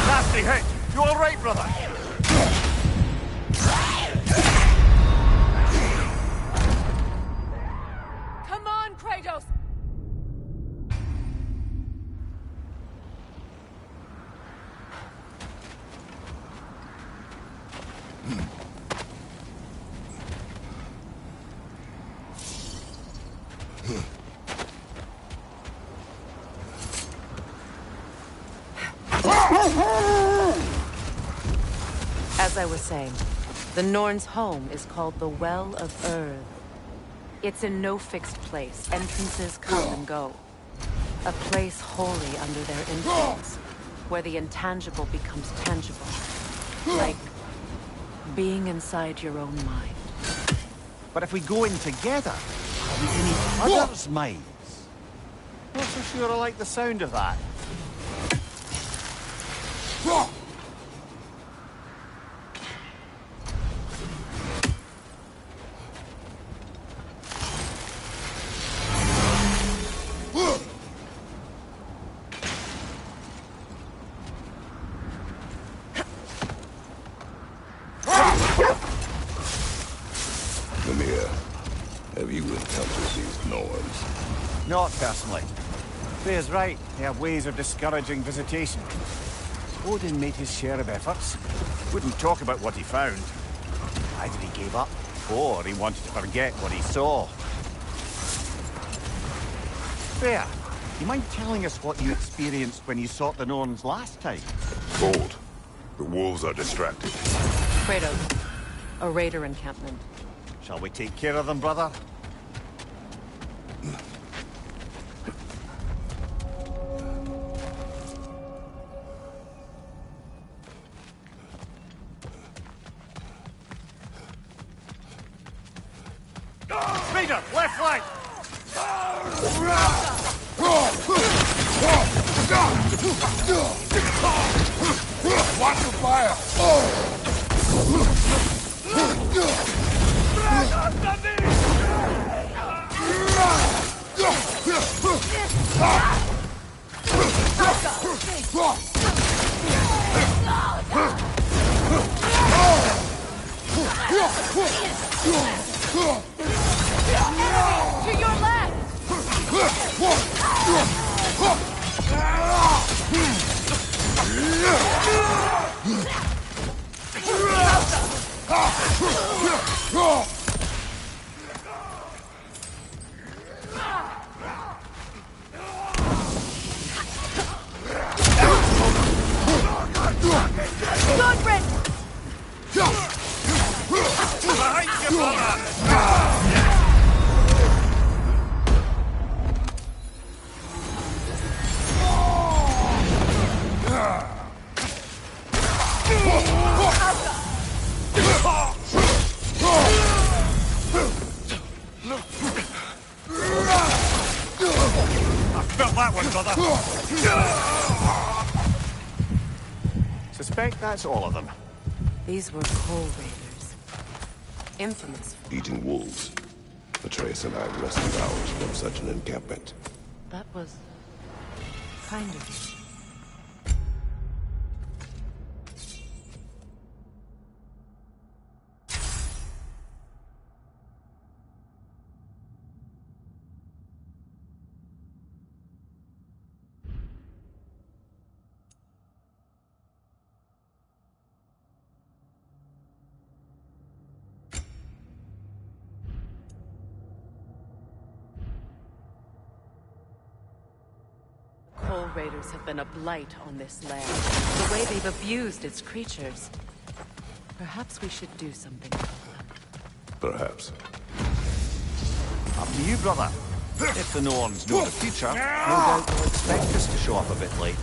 Nasty hit. You all right, brother? Come on, Kratos! As I was saying, the Norns' home is called the Well of Earth. It's in no fixed place. Entrances come and go. A place wholly under their influence, where the intangible becomes tangible. Like being inside your own mind. But if we go in together, we can eat others' minds. Not so sure I like the sound of that. Mimir, have you encountered these Norns? Not personally. Freya's right. They have ways of discouraging visitation. Odin made his share of efforts. Wouldn't talk about what he found. Either he gave up, or he wanted to forget what he saw. Freya, you mind telling us what you experienced when you sought the Norns last time? Bold. The wolves are distracted. Kratos, a raider encampment. Shall we take care of them, brother? Speeder, left flank! Watch the fire! To your left! Godfrey! Behind you, brother! I felt that one, brother. Suspect that's all of them. These were coal raiders. Infamous. Eating wolves. Atreus and I rescued ours from such an encampment. That was kind of you. raiders have been a blight on this land. The way they've abused its creatures. Perhaps we should do something about them. Perhaps. Up to you, brother. If the Norns know the future, no doubt they'll expect us to show up a bit late.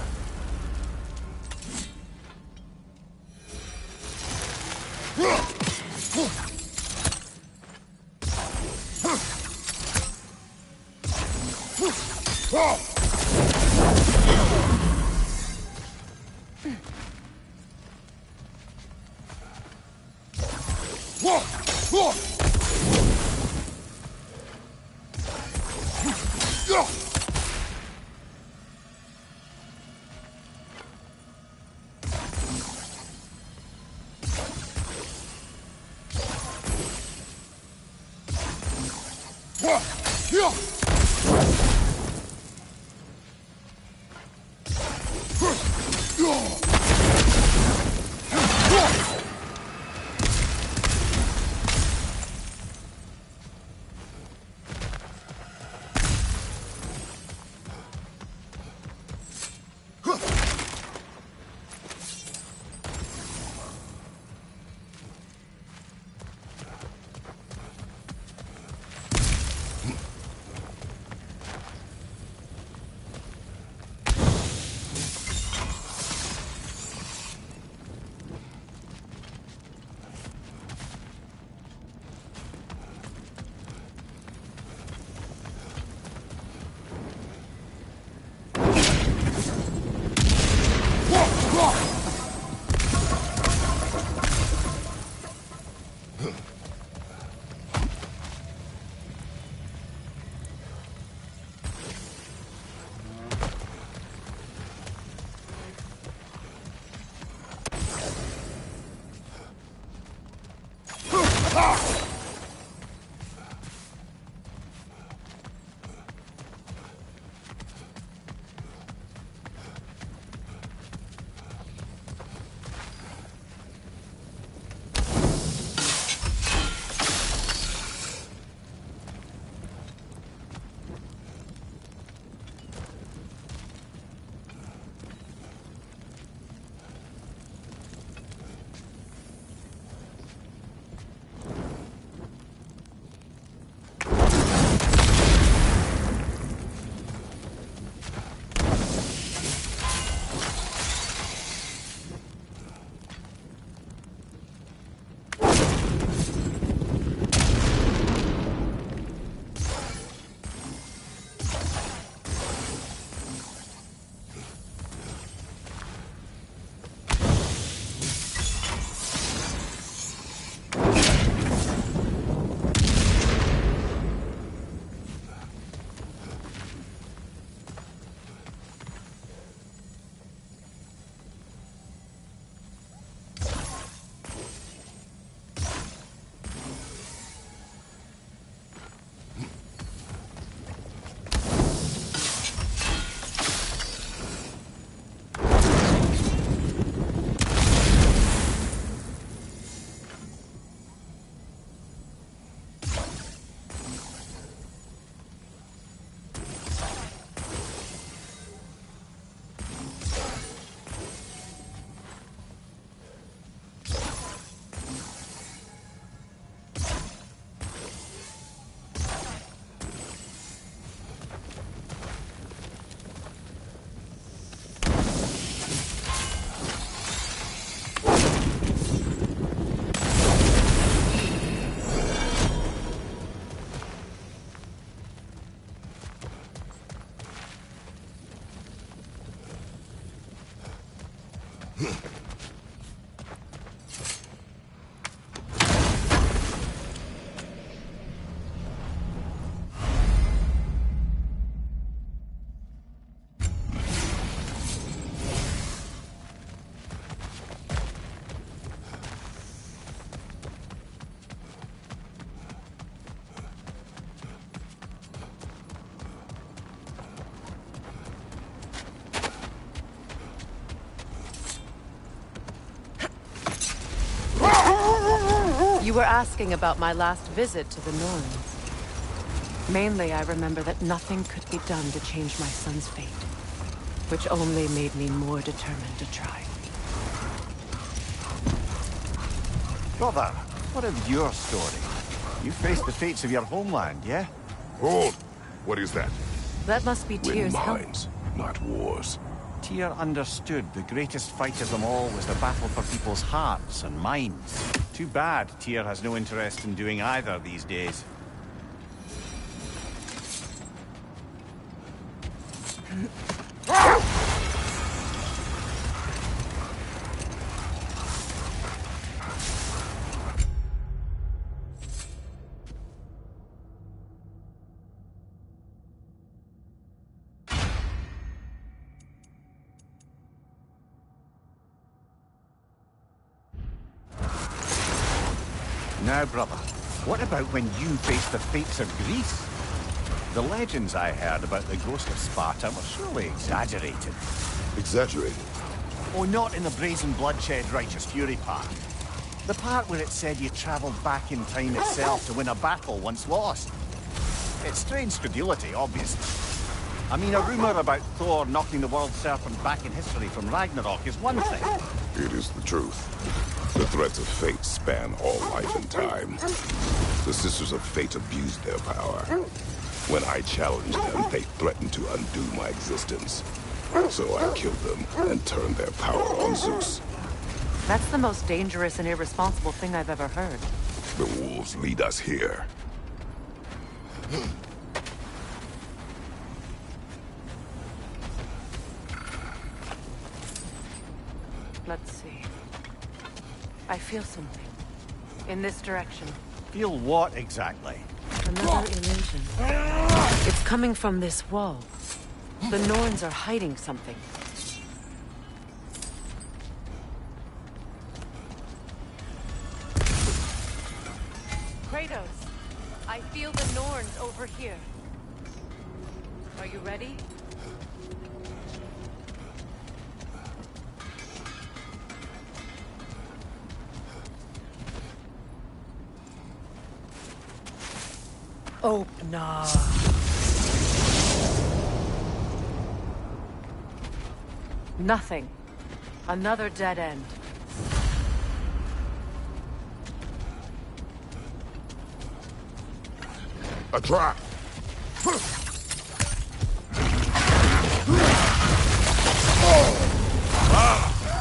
You were asking about my last visit to the Norns. Mainly, I remember that nothing could be done to change my son's fate. which only made me more determined to try. Brother, what of your story? You faced the fates of your homeland, yeah? Hold! What is that? That must be Win Tyr's help. mines, not wars. Tyr understood the greatest fight of them all was the battle for people's hearts and minds. Too bad Tyr has no interest in doing either these days. Now, brother, what about when you faced the fates of Greece? The legends I heard about the ghost of Sparta were surely exaggerated. Exaggerated? Oh, not in the brazen bloodshed righteous fury part. The part where it said you traveled back in time itself to win a battle once lost. It's strange credulity, obviously. I mean, a rumor about Thor knocking the world serpent back in history from Ragnarok is one thing. It is the truth. The threats of fate span all life and time. The Sisters of Fate abused their power. When I challenged them, they threatened to undo my existence. So I killed them and turned their power on Zeus. That's the most dangerous and irresponsible thing I've ever heard. The wolves lead us here. Let's see. I feel something. In this direction. Feel what exactly? Another illusion. It's coming from this wall. The Norns are hiding something. Kratos, I feel the Norns over here. Are you ready? Open up. Nothing. Another dead end. A trap!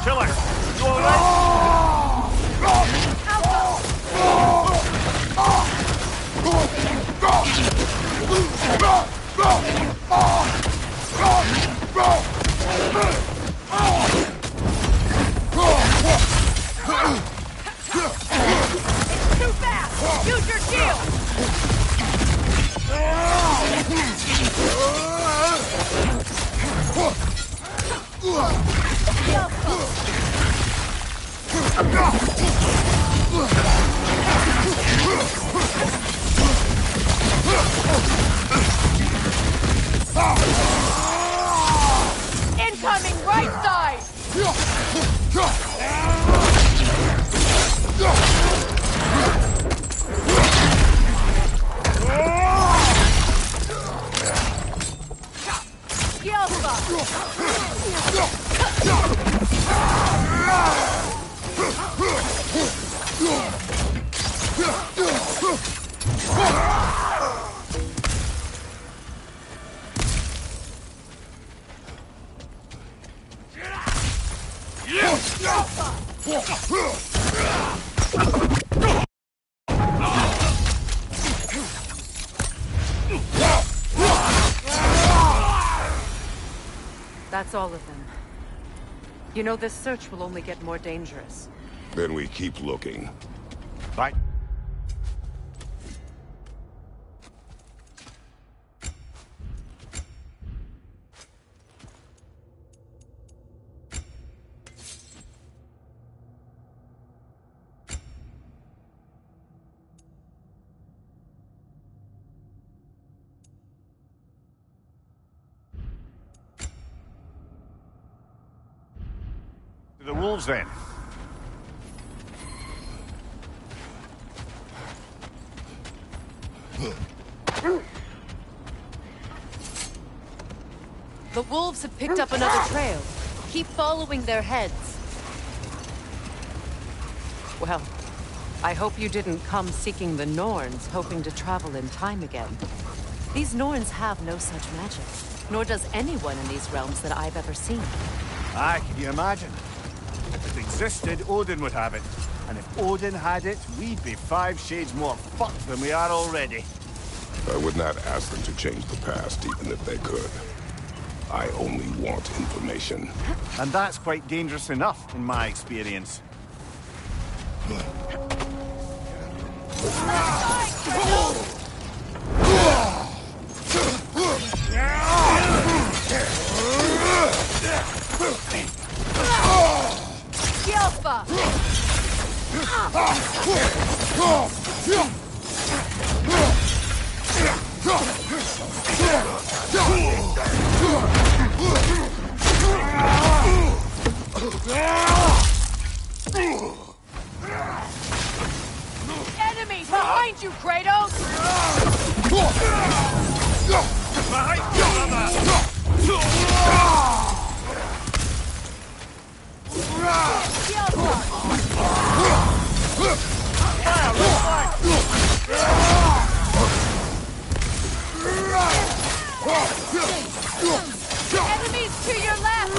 Killer! You It's too fast! Use your shield! Incoming right side! That's all of them. You know, this search will only get more dangerous. Then we keep looking. Right. The wolves, then. The wolves have picked up another trail. Keep following their heads. Well, I hope you didn't come seeking the Norns, hoping to travel in time again. These Norns have no such magic, nor does anyone in these realms that I've ever seen. Aye, can you imagine? If it existed, Odin would have it. And if Odin had it, we'd be 5 shades more fucked than we are already. I would not ask them to change the past, even if they could. I only want information. And that's quite dangerous enough, in my experience. Yelpa! Enemies behind you, Kratos! Behind you, Enemies to your left!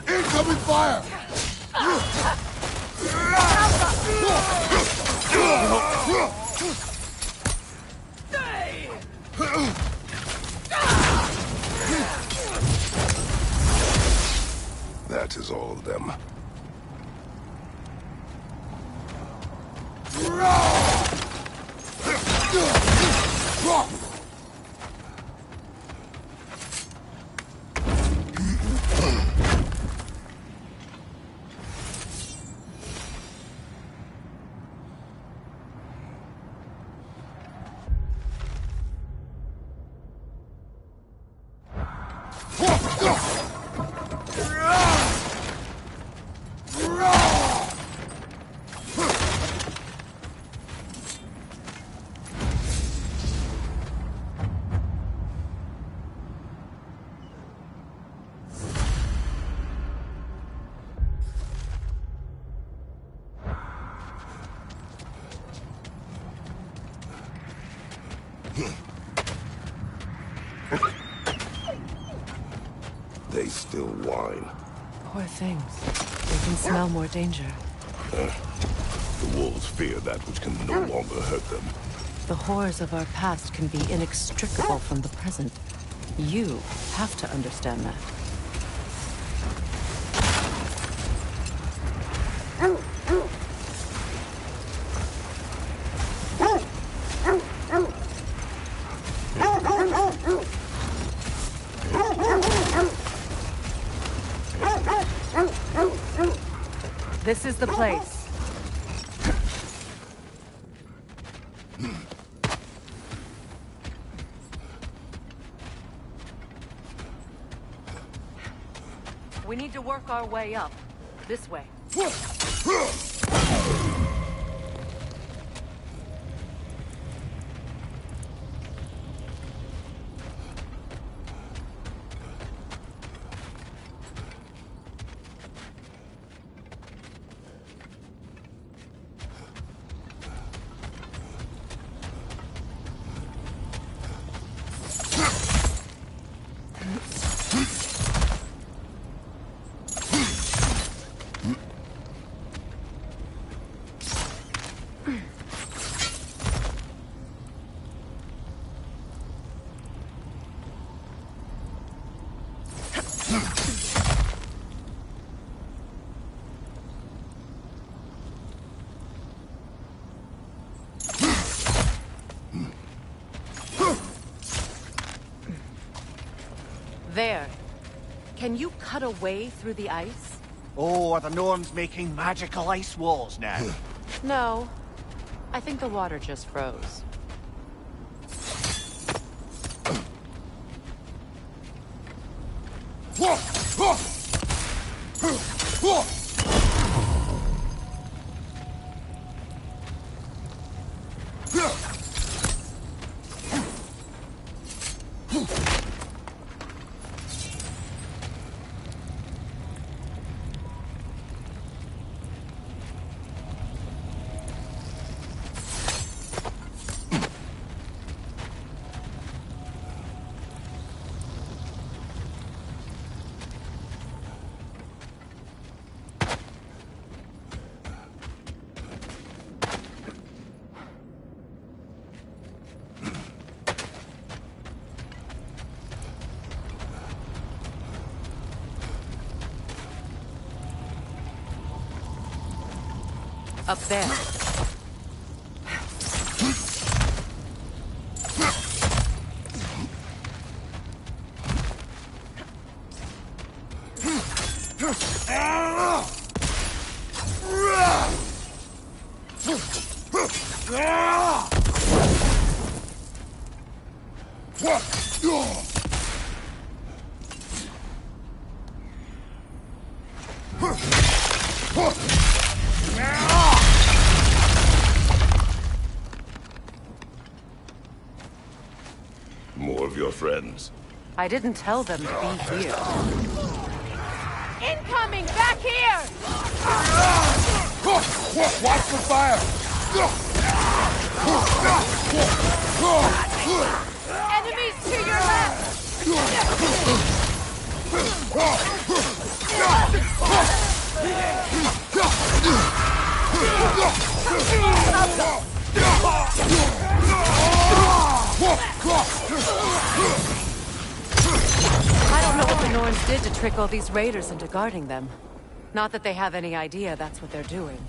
Incoming fire! That is all of them. They still whine. Poor things. They can smell more danger. The wolves fear that which can no longer hurt them. The horrors of our past can be inextricable from the present. You have to understand that. This is the place. We need to work our way up. This way. There. Can you cut a way through the ice? Oh, are the Norns making magical ice walls now? No. I think the water just froze. Up there. More of your friends. I didn't tell them to be here. Incoming! Back here! Watch the fire! Enemies to your left! I don't know what the Norns did to trick all these raiders into guarding them. Not that they have any idea that's what they're doing.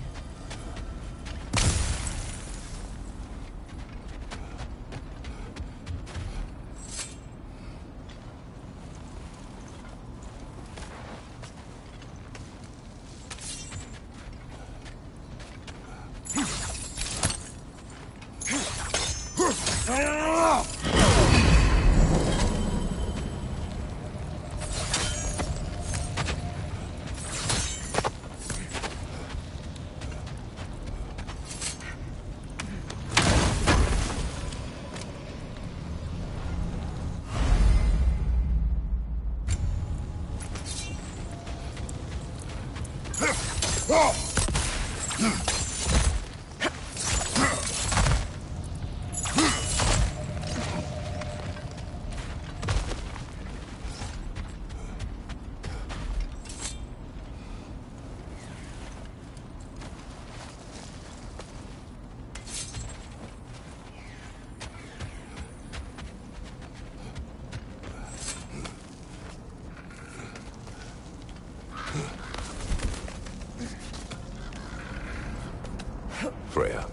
Freya,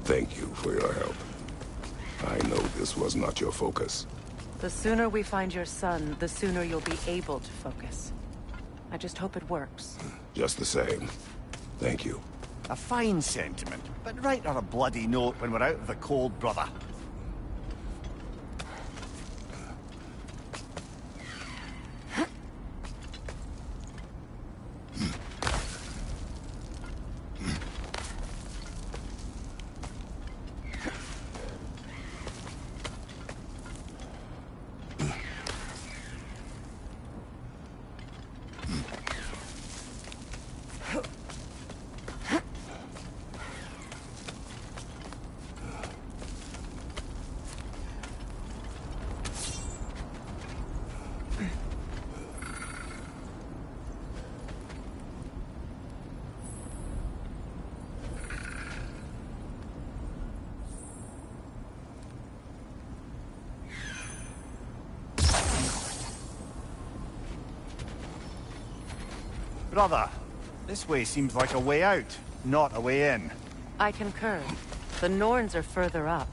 thank you for your help. I know this was not your focus. The sooner we find your son, the sooner you'll be able to focus. I just hope it works. Just the same. Thank you. A fine sentiment, but write her a bloody note when we're out of the cold, brother. Brother, this way seems like a way out, not a way in. I concur. The Norns are further up.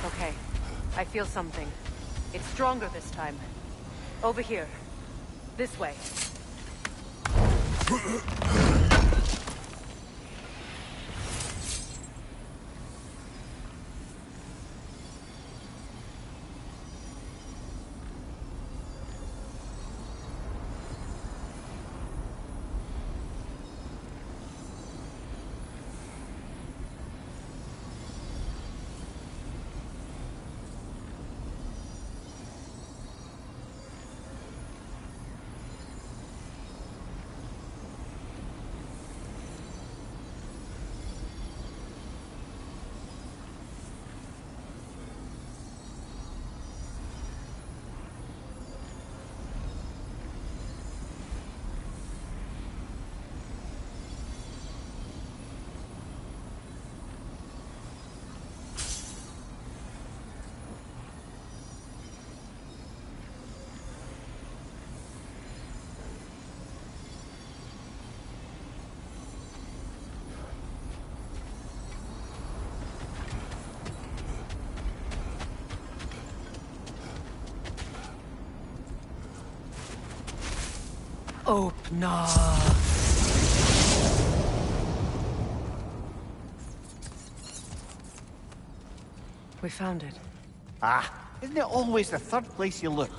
Okay, I feel something. It's stronger this time. Over here. This way. Open. We found it. Ah, isn't it always the third place you look?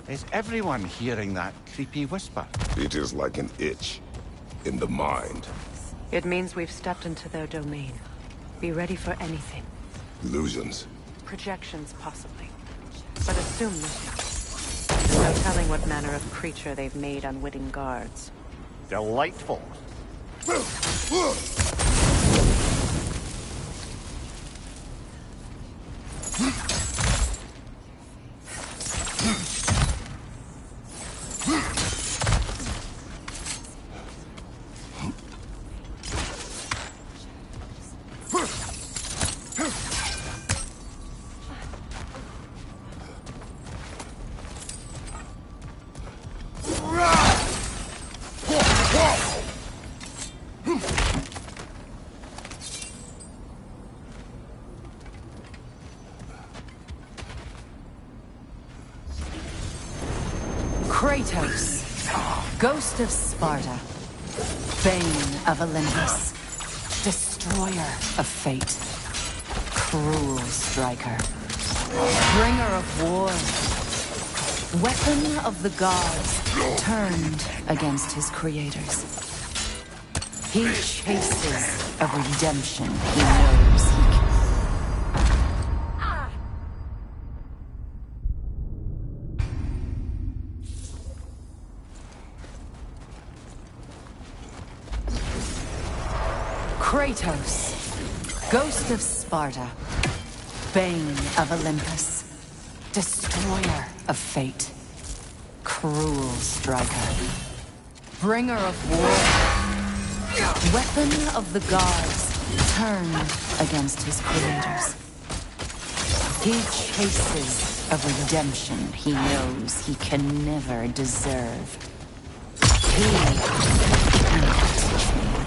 Is everyone hearing that creepy whisper? It is like an itch in the mind. It means we've stepped into their domain. Be ready for anything. Illusions. Projections, possibly. But assume nothing. There's no telling what manner of creature they've made unwitting guards. Delightful. Kratos, Ghost of Sparta, Bane of Olympus, Destroyer of Fate, Cruel Striker, Bringer of War, Weapon of the Gods, turned against his creators. He chases a redemption he knows he can. Kratos, Ghost of Sparta, Bane of Olympus, Destroyer of Fate, Cruel Striker, Bringer of War, Weapon of the Gods, turned against his creators. He chases a redemption he knows he can never deserve. He cannot change.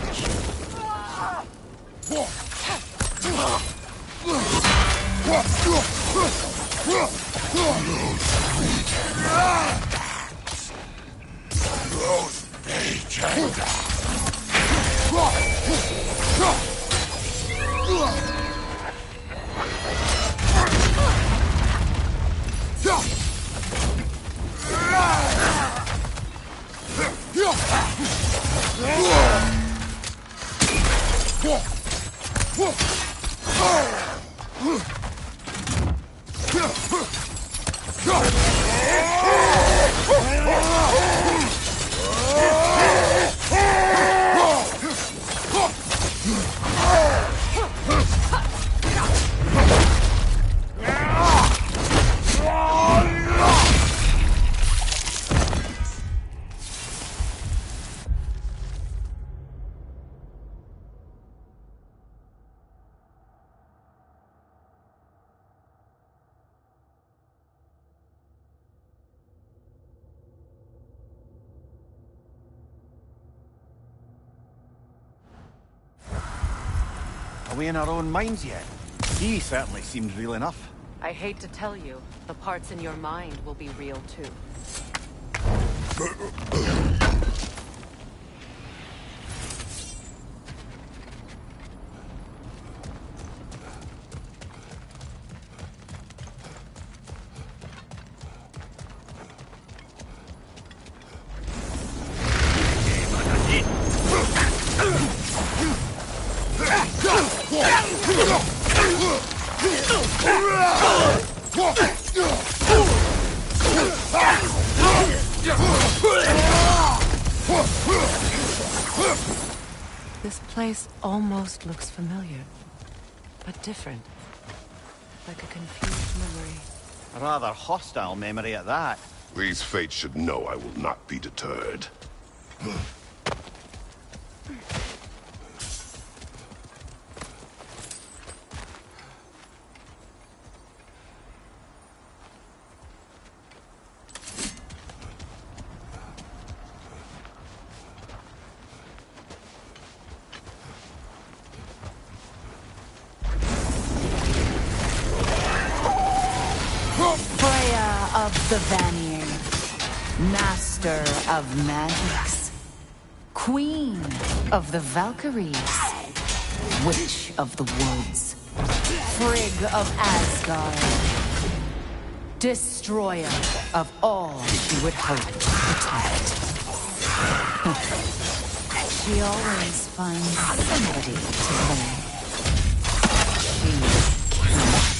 Are we in our own minds yet? He certainly seemed real enough. I hate to tell you, the parts in your mind will be real too. This place almost looks familiar, but different. Like a confused memory. A rather hostile memory at that. These fates should know I will not be deterred. Of the Vanir, Master of Magics, Queen of the Valkyries, Witch of the Woods, Frigg of Asgard, Destroyer of all she would hope to protect. She always finds somebody to blame. She cannot.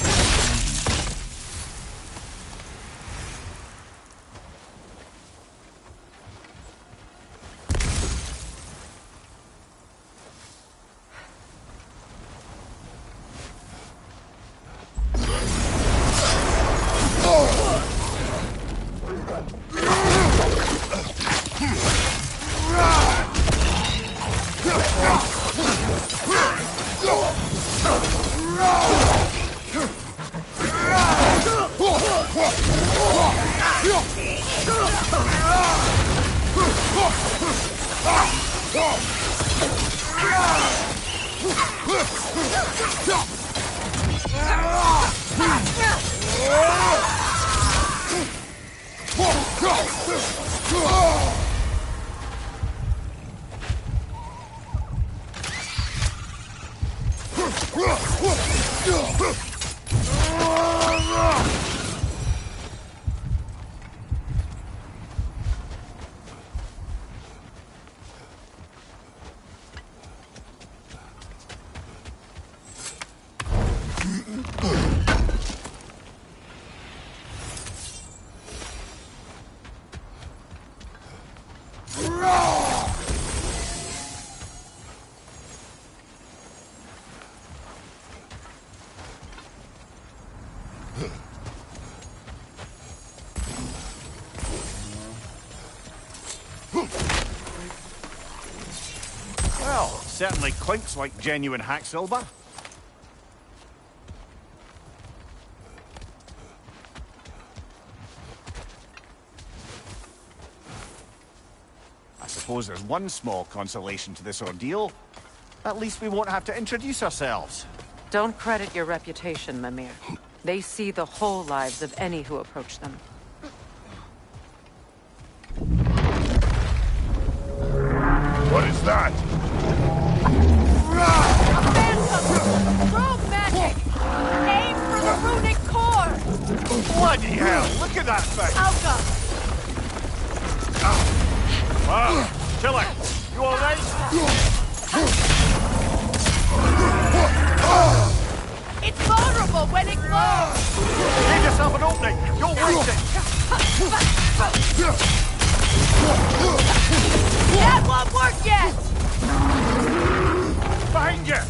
Well, certainly clinks like genuine hack silver. I suppose there's one small consolation to this ordeal. At least we won't have to introduce ourselves. Don't credit your reputation, Mimir. They see the whole lives of any who approach them. What is that? Rogue magic! Aim for the runic core! Bloody hell! Look at that thing! Alka! Wow! Killer! You alright? It's vulnerable when it glows! Give yourself an opening! Don't waste it! That won't work yet! Behind you!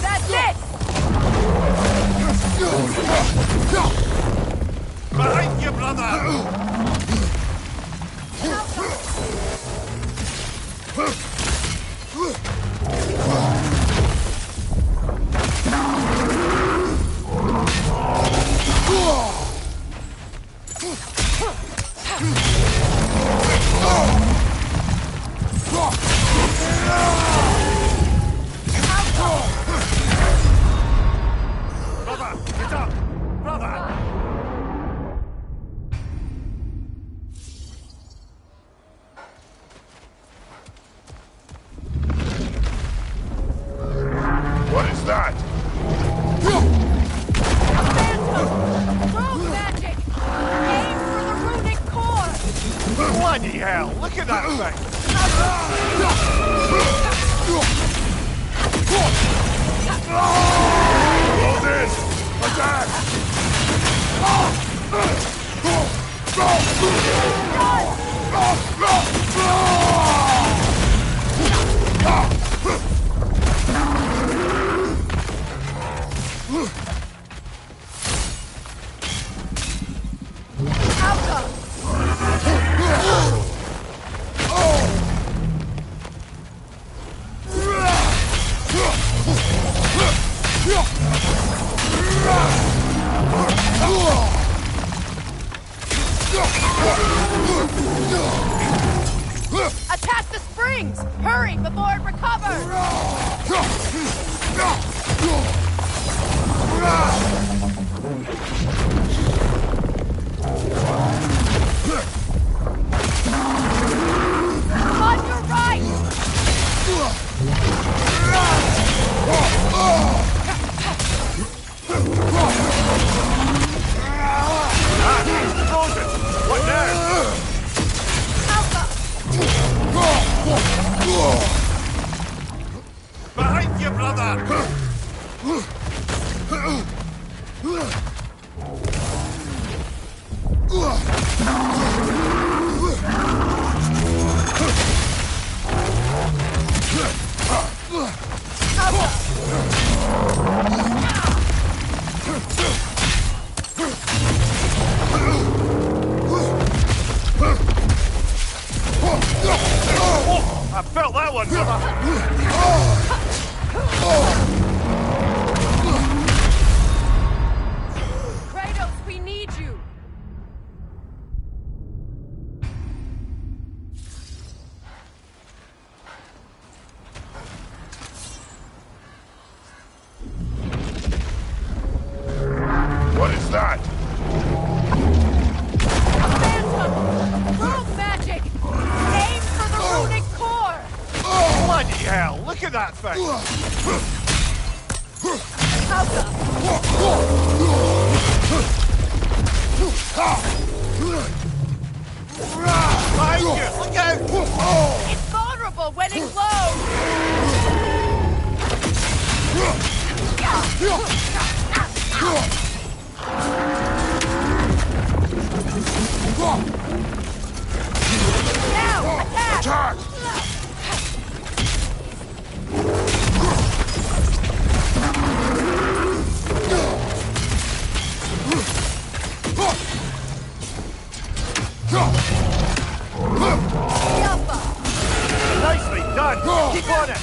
That's it! Behind you, brother! Brother, get up! Brother! What is that? Rogue magic! Aim for the runic core! Bloody hell! Look at that thing! Blow this! Attack! Attack the springs! Hurry before it recovers! On your right! Frozen! What now? Behind you, brother! Oh, I felt that one, brother! Kratos, we need you! What is that? Rogue magic! Aim for the runic core! Bloody hell! Look at that thing! Behind you! Look out! It's vulnerable when it glows! Now! Attack! Attack! Nicely done! Keep on it!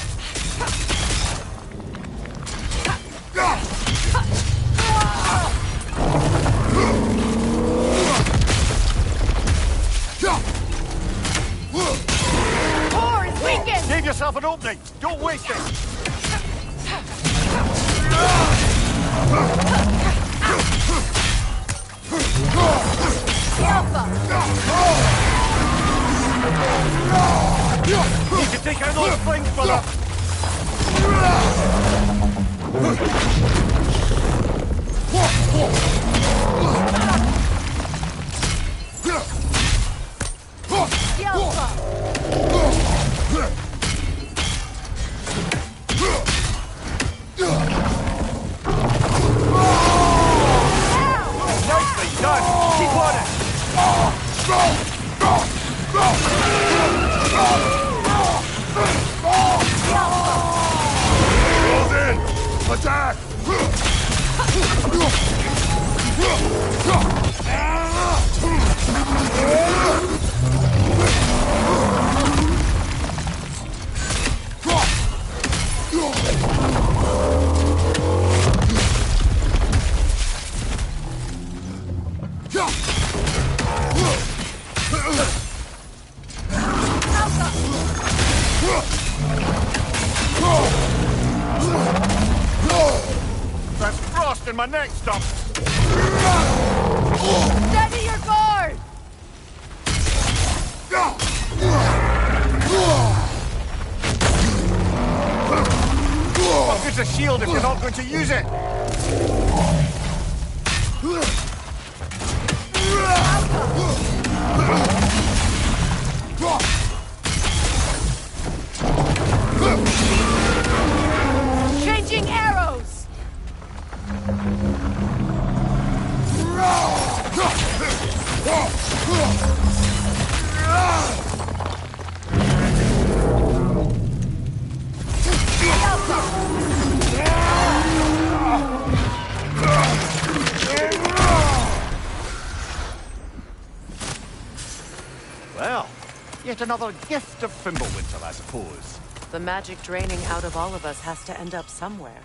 Core is weakened! Give yourself an opening! Don't waste it! You can take out those flames, brother! Nicely done! Keep on it! Close in! Attack! That's frost in my neck stump! Steady your guard! What good's a shield if you're not going to use it? Changing arrows! Well, yet another gift of Fimbulwinter, I suppose. The magic draining out of all of us has to end up somewhere.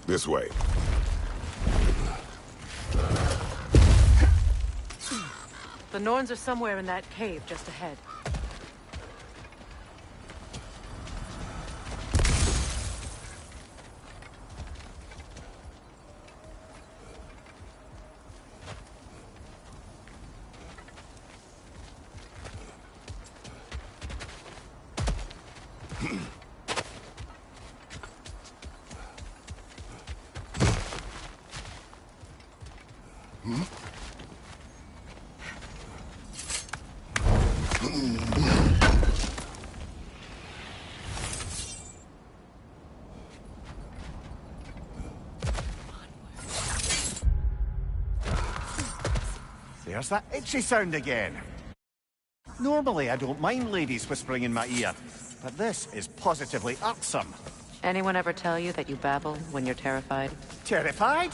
This way. The Norns are somewhere in that cave just ahead. There's that itchy sound again. Normally, I don't mind ladies whispering in my ear, but this is positively irksome. Anyone ever tell you that you babble when you're terrified? Terrified?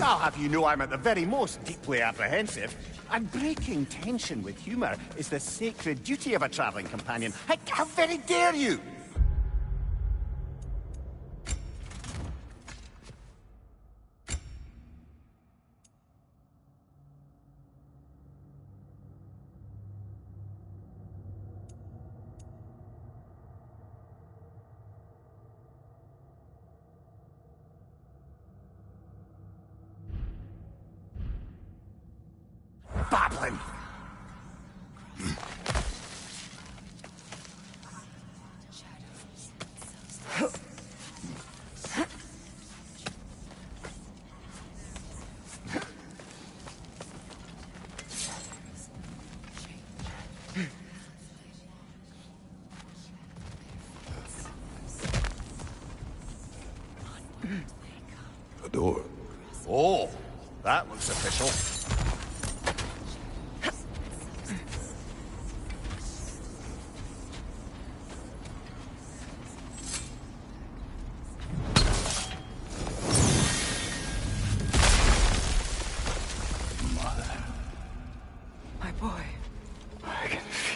I'll have you know I'm at the very most deeply apprehensive. And breaking tension with humor is the sacred duty of a traveling companion. How very dare you! Babbling! A door. Oh, that looks official.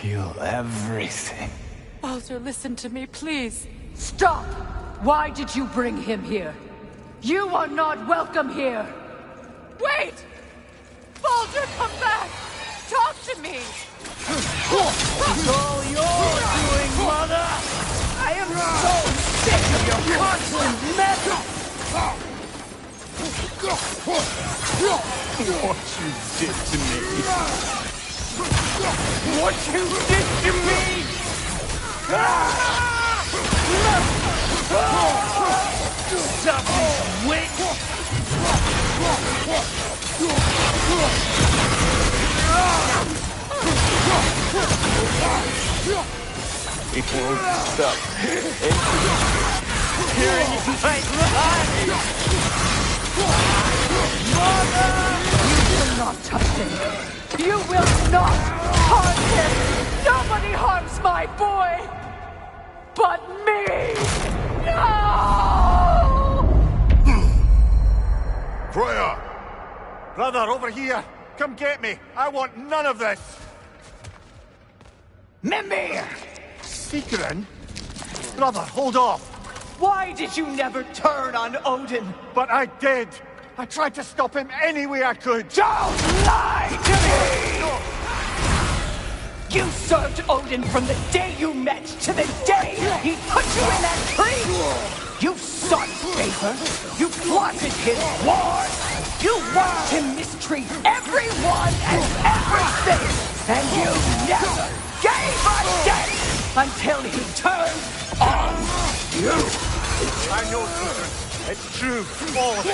Feel everything. Baldur, listen to me, please. Stop! Why did you bring him here? You are not welcome here! Wait! Baldur, come back! Talk to me! It's all your doing, Mother! I am so sick of your constant mess! What you did to me. What you did to me! Stop this witch! It won't stop. Tearing my life! Mother! You will not touch him! You will not harm him! Nobody harms my boy! But me! No! Freya! Brother, over here! Come get me! I want none of this! Mimir! Seekerin? Brother, hold off! Why did you never turn on Odin? But I did! I tried to stop him any way I could! Don't lie to me! You served Odin from the day you met to the day he put you in that tree! You sought favor, you plotted his wars, you watched him mistreat everyone and everything, and you never gave a damn until he turned on you! I know, Caesar. It's true, all of it.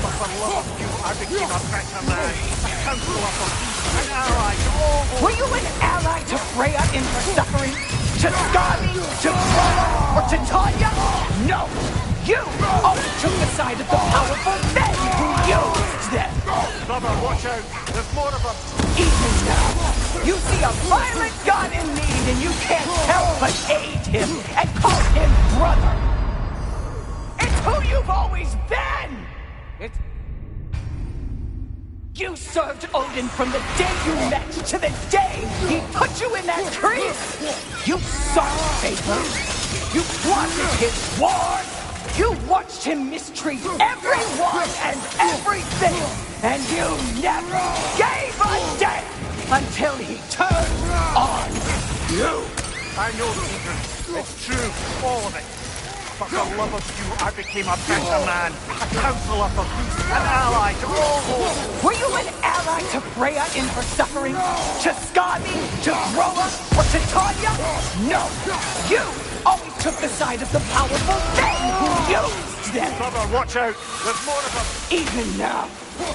But for love of you, I became a better man, a counselor for peace, an ally to all those... Were you an ally to Freya in her suffering? To Skadi? To Frona? Or to Tanya? No! You always took the side of the powerful men who used them! Brother, watch out! There's more of them! Even now, you see a violent god in need and you can't help but aid him and call him brother! It's who you've always been! You served Odin from the day you met to the day he put you in that tree! You sought favor, you plotted his wars, you watched him mistreat everyone and everything, and you never gave a damn until he turned on you! I know, Caesar. It's true, all of it. But for love of you, I became a better man, a counselor for peace, an ally to all those... Were you an ally to Freya in her suffering? To Skadi? To Groa? Or to Tanya? No! You always took the side of the powerful men who used them! Brother, watch out! There's more of them! Even now,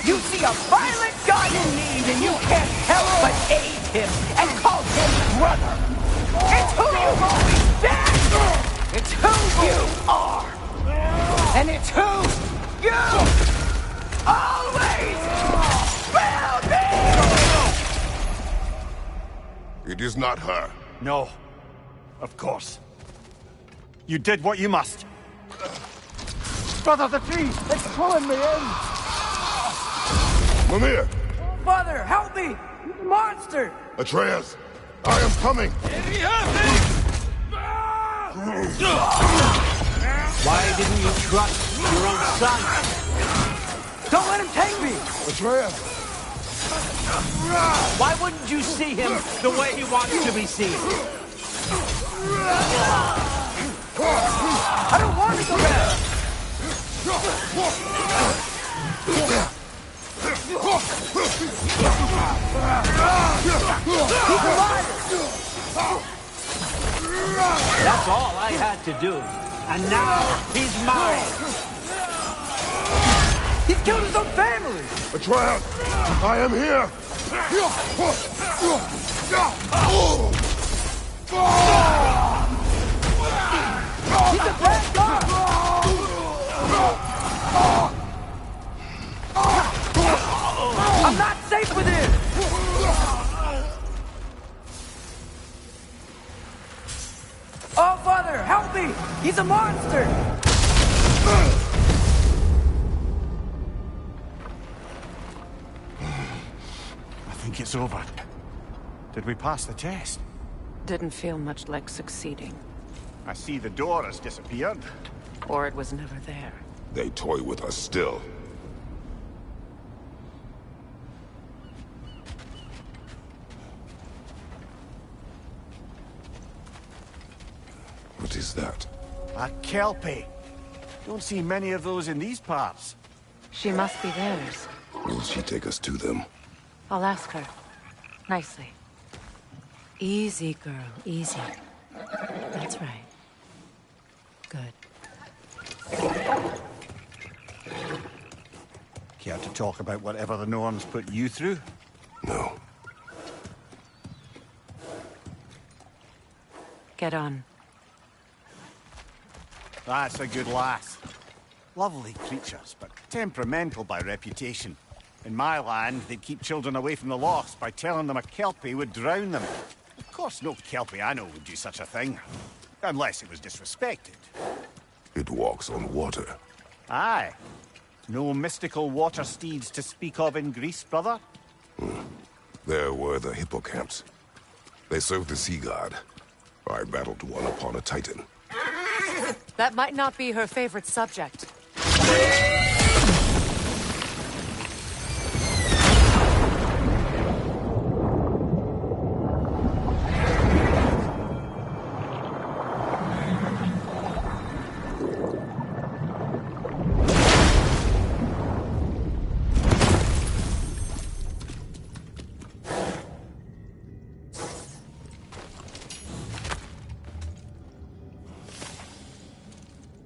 You see a violent god in need, and you can't help but aid him and call him brother. It's who you've always been! It's who you are! And it's who you always will be! It is not her. No. Of course. You did what you must. Brother, the tree! It's pulling me in! Mimir! Father, help me! He's a monster! Atreus! I am coming! Why didn't you trust your own son? Don't let him take me! Atreus! Why wouldn't you see him the way he wants to be seen? I don't want to go back! He's alive! That's all I had to do. And now he's mine. He's killed his own family! Atreus! I am here! He's a bad guy! I'm not safe with him! Oh, Father, help me! He's a monster! I think it's over. Did we pass the test? Didn't feel much like succeeding. I see the door has disappeared. Or it was never there. They toy with us still. What is that? A kelpie. Don't see many of those in these parts. She must be theirs. Will she take us to them? I'll ask her. Nicely. Easy, girl. Easy. That's right. Good. Care to talk about whatever the Norns put you through? No. Get on. That's a good lass. Lovely creatures, but temperamental by reputation. In my land, they'd keep children away from the lochs by telling them a kelpie would drown them. Of course, no kelpie I know would do such a thing. Unless it was disrespected. It walks on water. Aye. No mystical water steeds to speak of in Greece, brother? There were the hippocamps. They served the sea god. I battled one upon a titan. That might not be her favorite subject.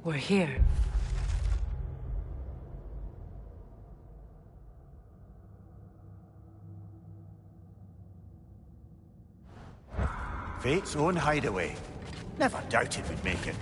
We're here. Fate's own hideaway. Never doubted we'd make it.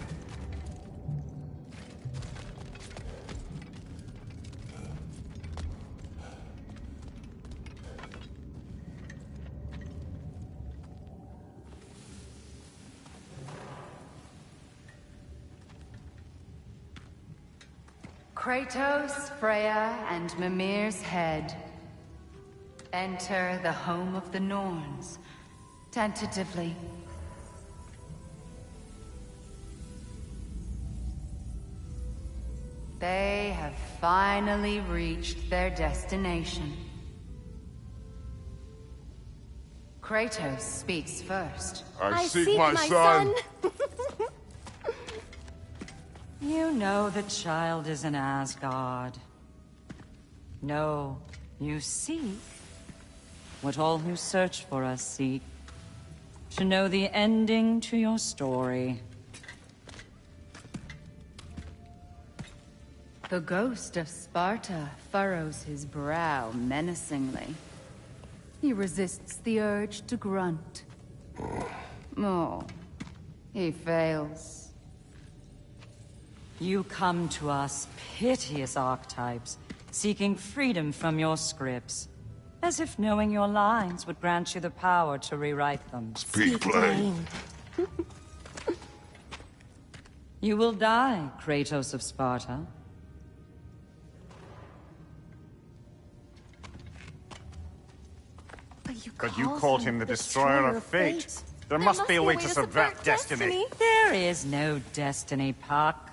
Kratos, Freya, and Mimir's head. Enter the home of the Norns. Tentatively. They have finally reached their destination. Kratos speaks first. I seek my son. You know the child is in Asgard. No, you seek what all who search for us seek. To know the ending to your story. The ghost of Sparta furrows his brow menacingly. He resists the urge to grunt. Oh, he fails. You come to us, piteous archetypes, seeking freedom from your scripts. As if knowing your lines would grant you the power to rewrite them. Speak plain. You will die, Kratos of Sparta. But you called him the Destroyer of Fate. There must be a way to subvert destiny. There is no destiny, Puck.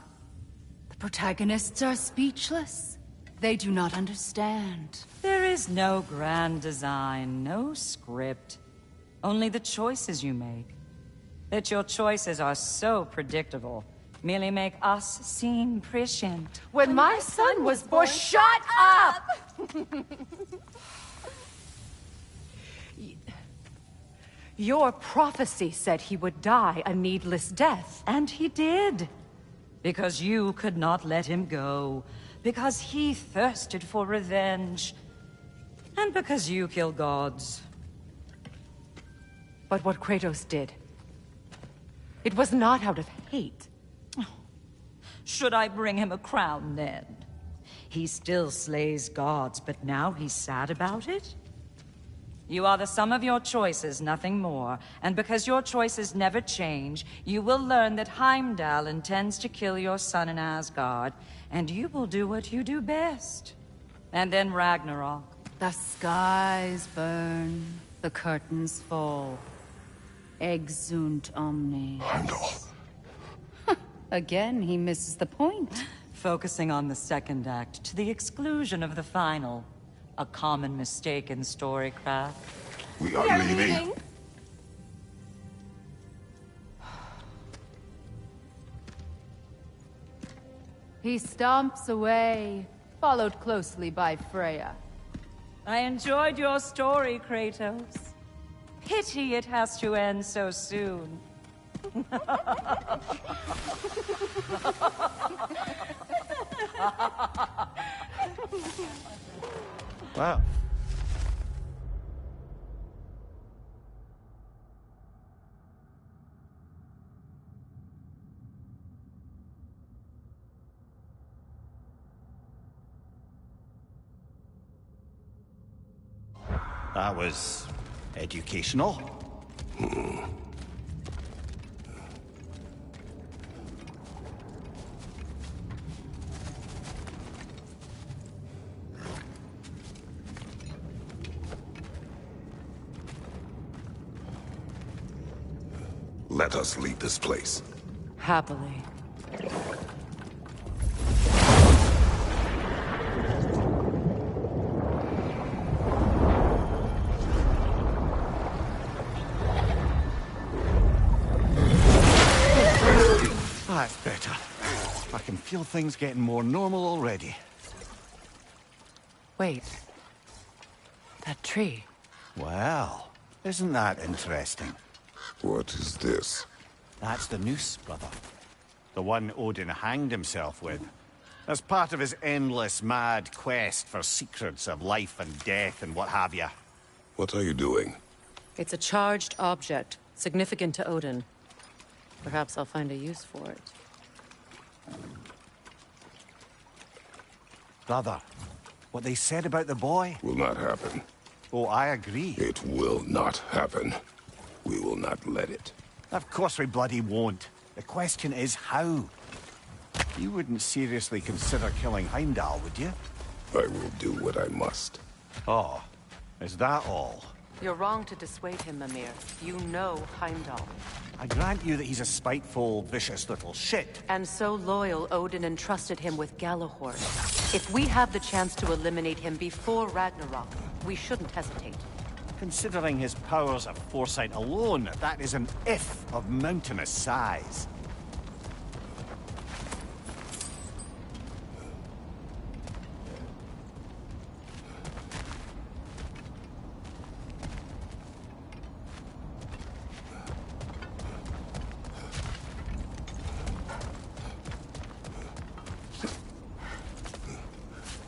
The protagonists are speechless. They do not understand. There is no grand design, no script. Only the choices you make. That your choices are so predictable merely make us seem prescient. When my son was born, shut up! Your prophecy said he would die a needless death. And he did. Because you could not let him go. Because he thirsted for revenge. And because you kill gods. But what Kratos did, it was not out of hate. Should I bring him a crown then? He still slays gods, but now he's sad about it? You are the sum of your choices, nothing more. And because your choices never change, you will learn that Heimdall intends to kill your son in Asgard, and you will do what you do best. And then Ragnarok. The skies burn, the curtains fall. Exunt omnes. Heimdall. Again, he misses the point. Focusing on the second act to the exclusion of the final. A common mistake in storycraft. We are leaving. He stomps away, followed closely by Freya. I enjoyed your story, Kratos. Pity it has to end so soon. Wow. That was educational. Let us leave this place. Happily. That's better. I can feel things getting more normal already. Wait. That tree. Well, isn't that interesting? What is this? That's the noose, brother. The one Odin hanged himself with. As part of his endless, mad quest for secrets of life and death and what have you. What are you doing? It's a charged object, significant to Odin. Perhaps I'll find a use for it. Brother, what they said about the boy? Will not happen. Oh, I agree. It will not happen. We will not let it. Of course we bloody won't. The question is how. You wouldn't seriously consider killing Heimdall, would you? I will do what I must. Oh, is that all? You're wrong to dissuade him, Mimir. You know Heimdall. I grant you that he's a spiteful, vicious little shit. And so loyal, Odin entrusted him with Galahorn. If we have the chance to eliminate him before Ragnarok, we shouldn't hesitate. Considering his powers of foresight alone, that is an if of mountainous size.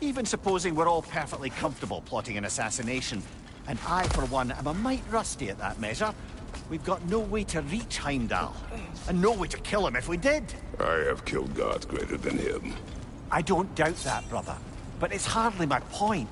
Even supposing we're all perfectly comfortable plotting an assassination, and I, for one, am a mite rusty at that measure, we've got no way to reach Heimdall, and no way to kill him if we did. I have killed gods greater than him. I don't doubt that, brother, but it's hardly my point.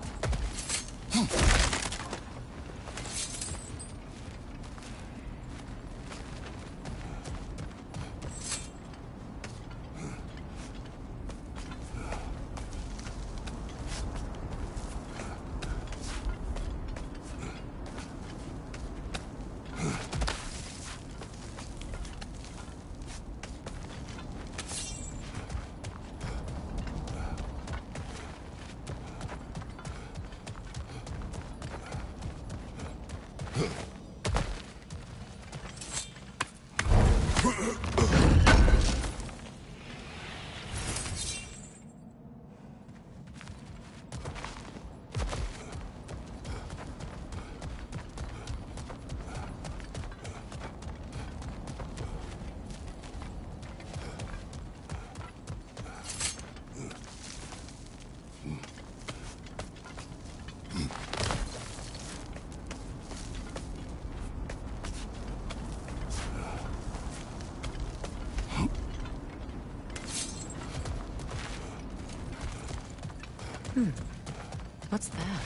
What's that?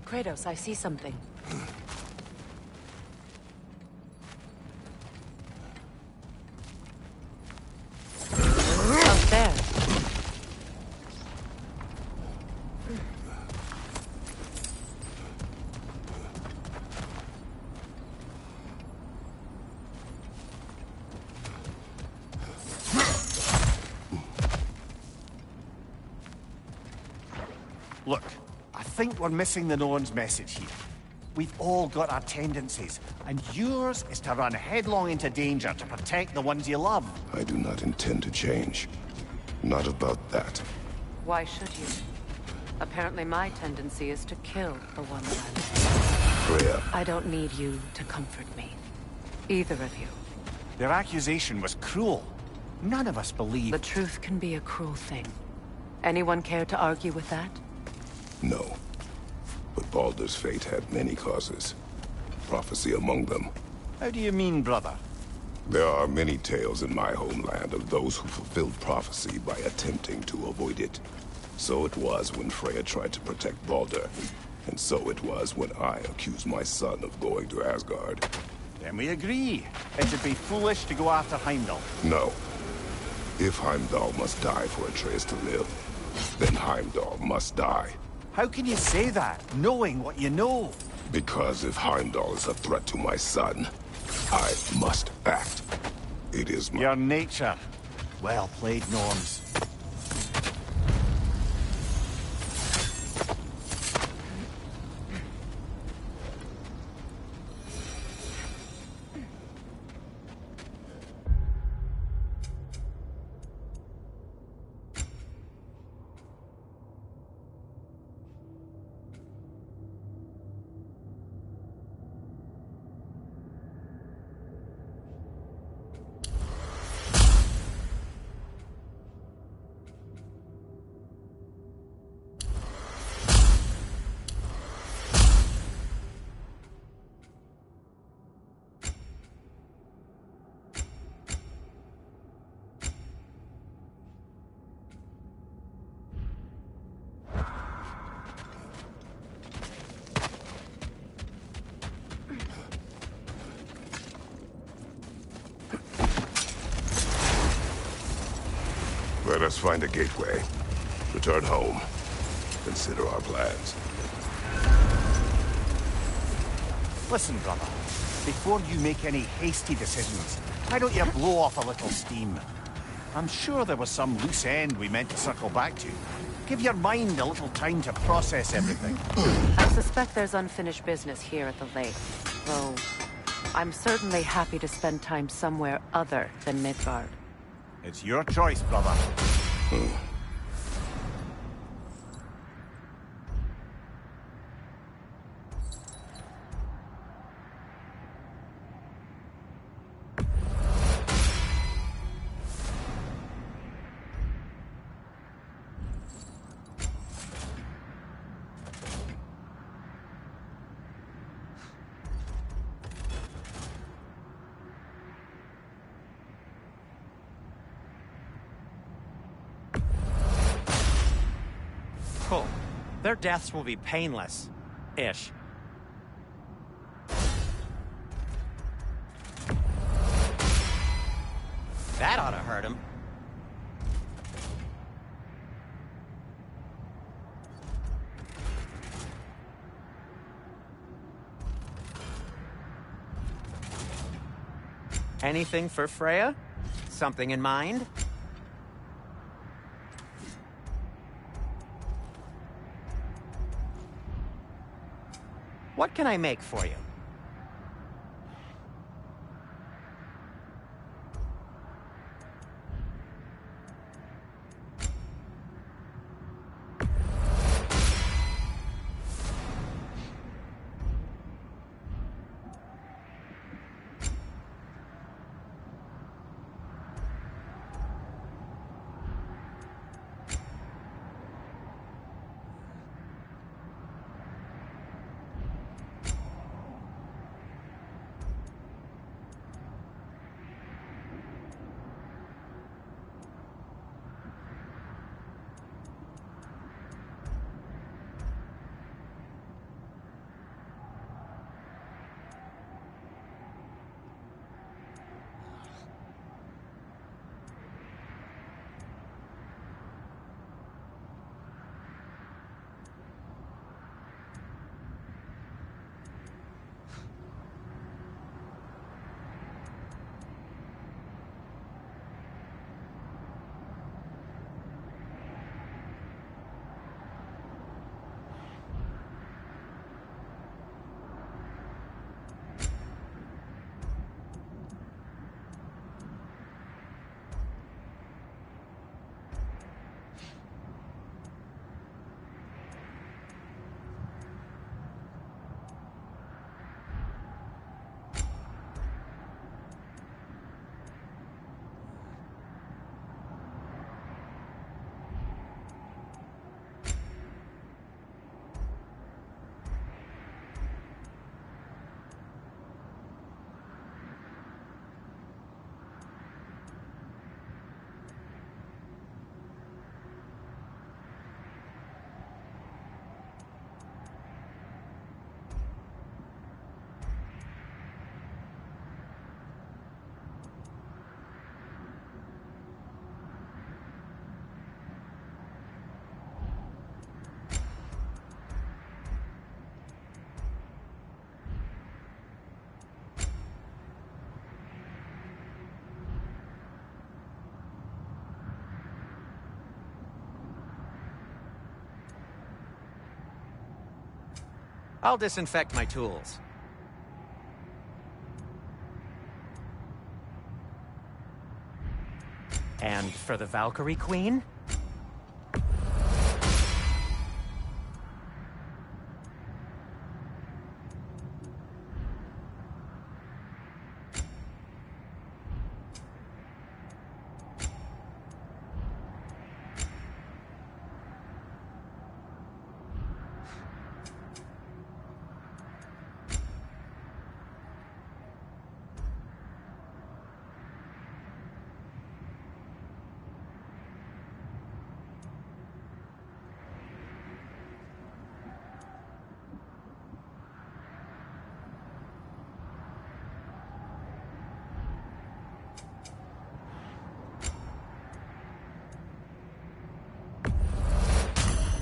Kratos, I see something. Up there. Look, I think we're missing the Norn's message here. We've all got our tendencies, and yours is to run headlong into danger to protect the ones you love. I do not intend to change. Not about that. Why should you? Apparently my tendency is to kill the one I love. Freya. I don't need you to comfort me. Either of you. Their accusation was cruel. None of us believe... The truth can be a cruel thing. Anyone care to argue with that? No. But Baldur's fate had many causes. Prophecy among them. How do you mean, brother? There are many tales in my homeland of those who fulfilled prophecy by attempting to avoid it. So it was when Freya tried to protect Baldur. And so it was when I accused my son of going to Asgard. Then we agree. It would be foolish to go after Heimdall. No. If Heimdall must die for Atreus to live, then Heimdall must die. How can you say that, knowing what you know? Because if Heimdall is a threat to my son, I must act. It is my... Your nature. Well played, Norns. Let us find a gateway. Return home. Consider our plans. Listen, brother. Before you make any hasty decisions, why don't you blow off a little steam? I'm sure there was some loose end we meant to circle back to. Give your mind a little time to process everything. I suspect there's unfinished business here at the lake, though I'm certainly happy to spend time somewhere other than Midgard. It's your choice, brother. Their deaths will be painless. Ish. That ought to hurt him. Anything for Freya? Something in mind? What can I make for you? I'll disinfect my tools. And for the Valkyrie Queen?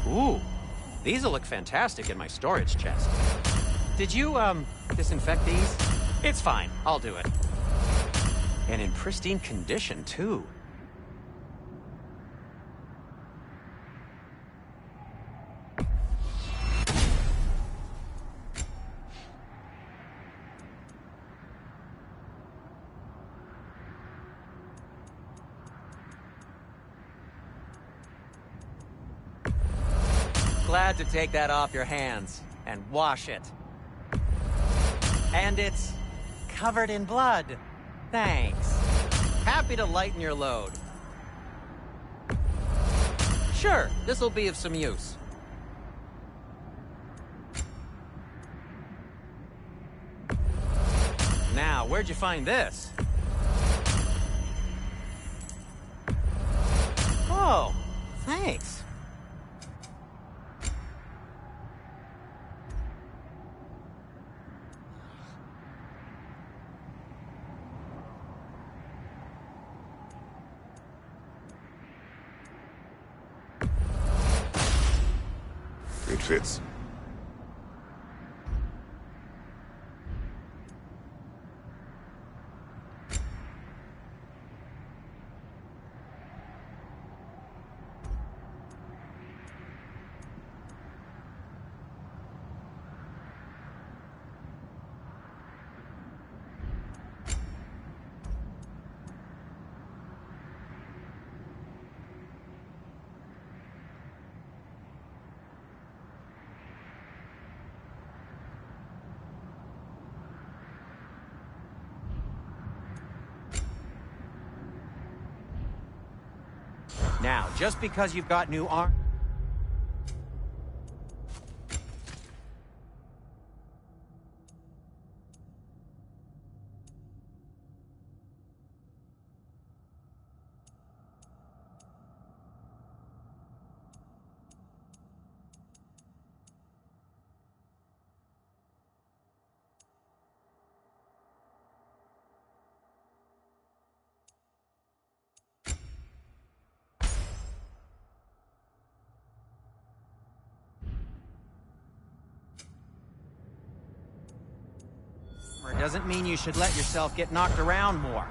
Ooh, these'll look fantastic in my storage chest. Did you, disinfect these? It's fine, I'll do it. And in pristine condition, too. Glad to take that off your hands and wash it. And it's covered in blood. Thanks. Happy to lighten your load. Sure, this'll be of some use. Now, where'd you find this? Oh, thanks. fits. Now, just because you've got new arm... doesn't mean you should let yourself get knocked around more.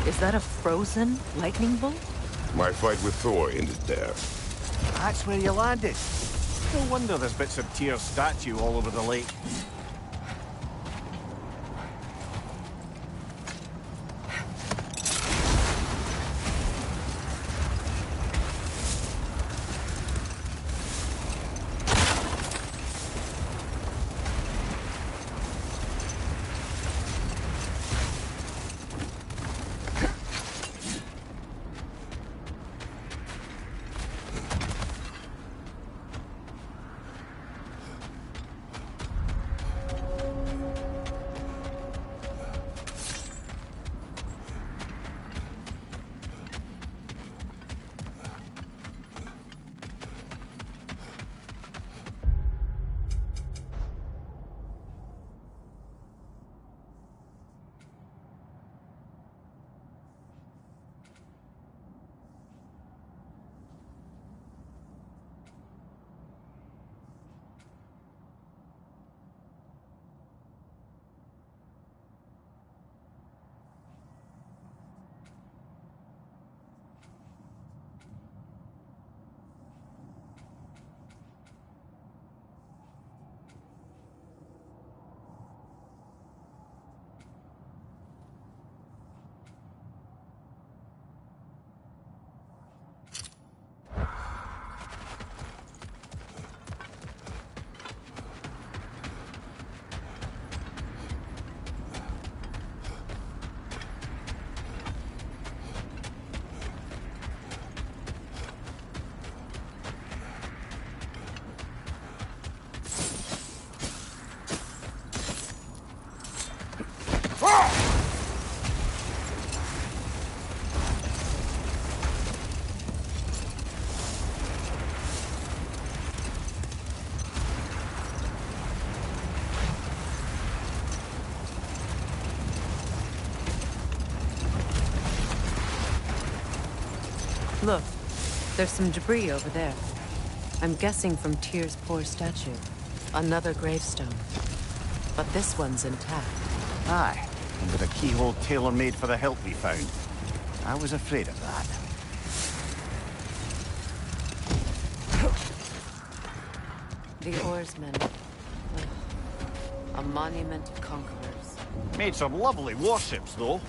Is that a frozen lightning bolt? My fight with Thor ended there. That's where you landed. No wonder there's bits of Tyr's statue all over the lake. Look, there's some debris over there. I'm guessing from Tyr's poor statue. Another gravestone. But this one's intact. Aye, and with a keyhole tailor-made for the hilt we found. I was afraid of that. The oarsmen. Ugh. A monument of conquerors. Made some lovely warships, though.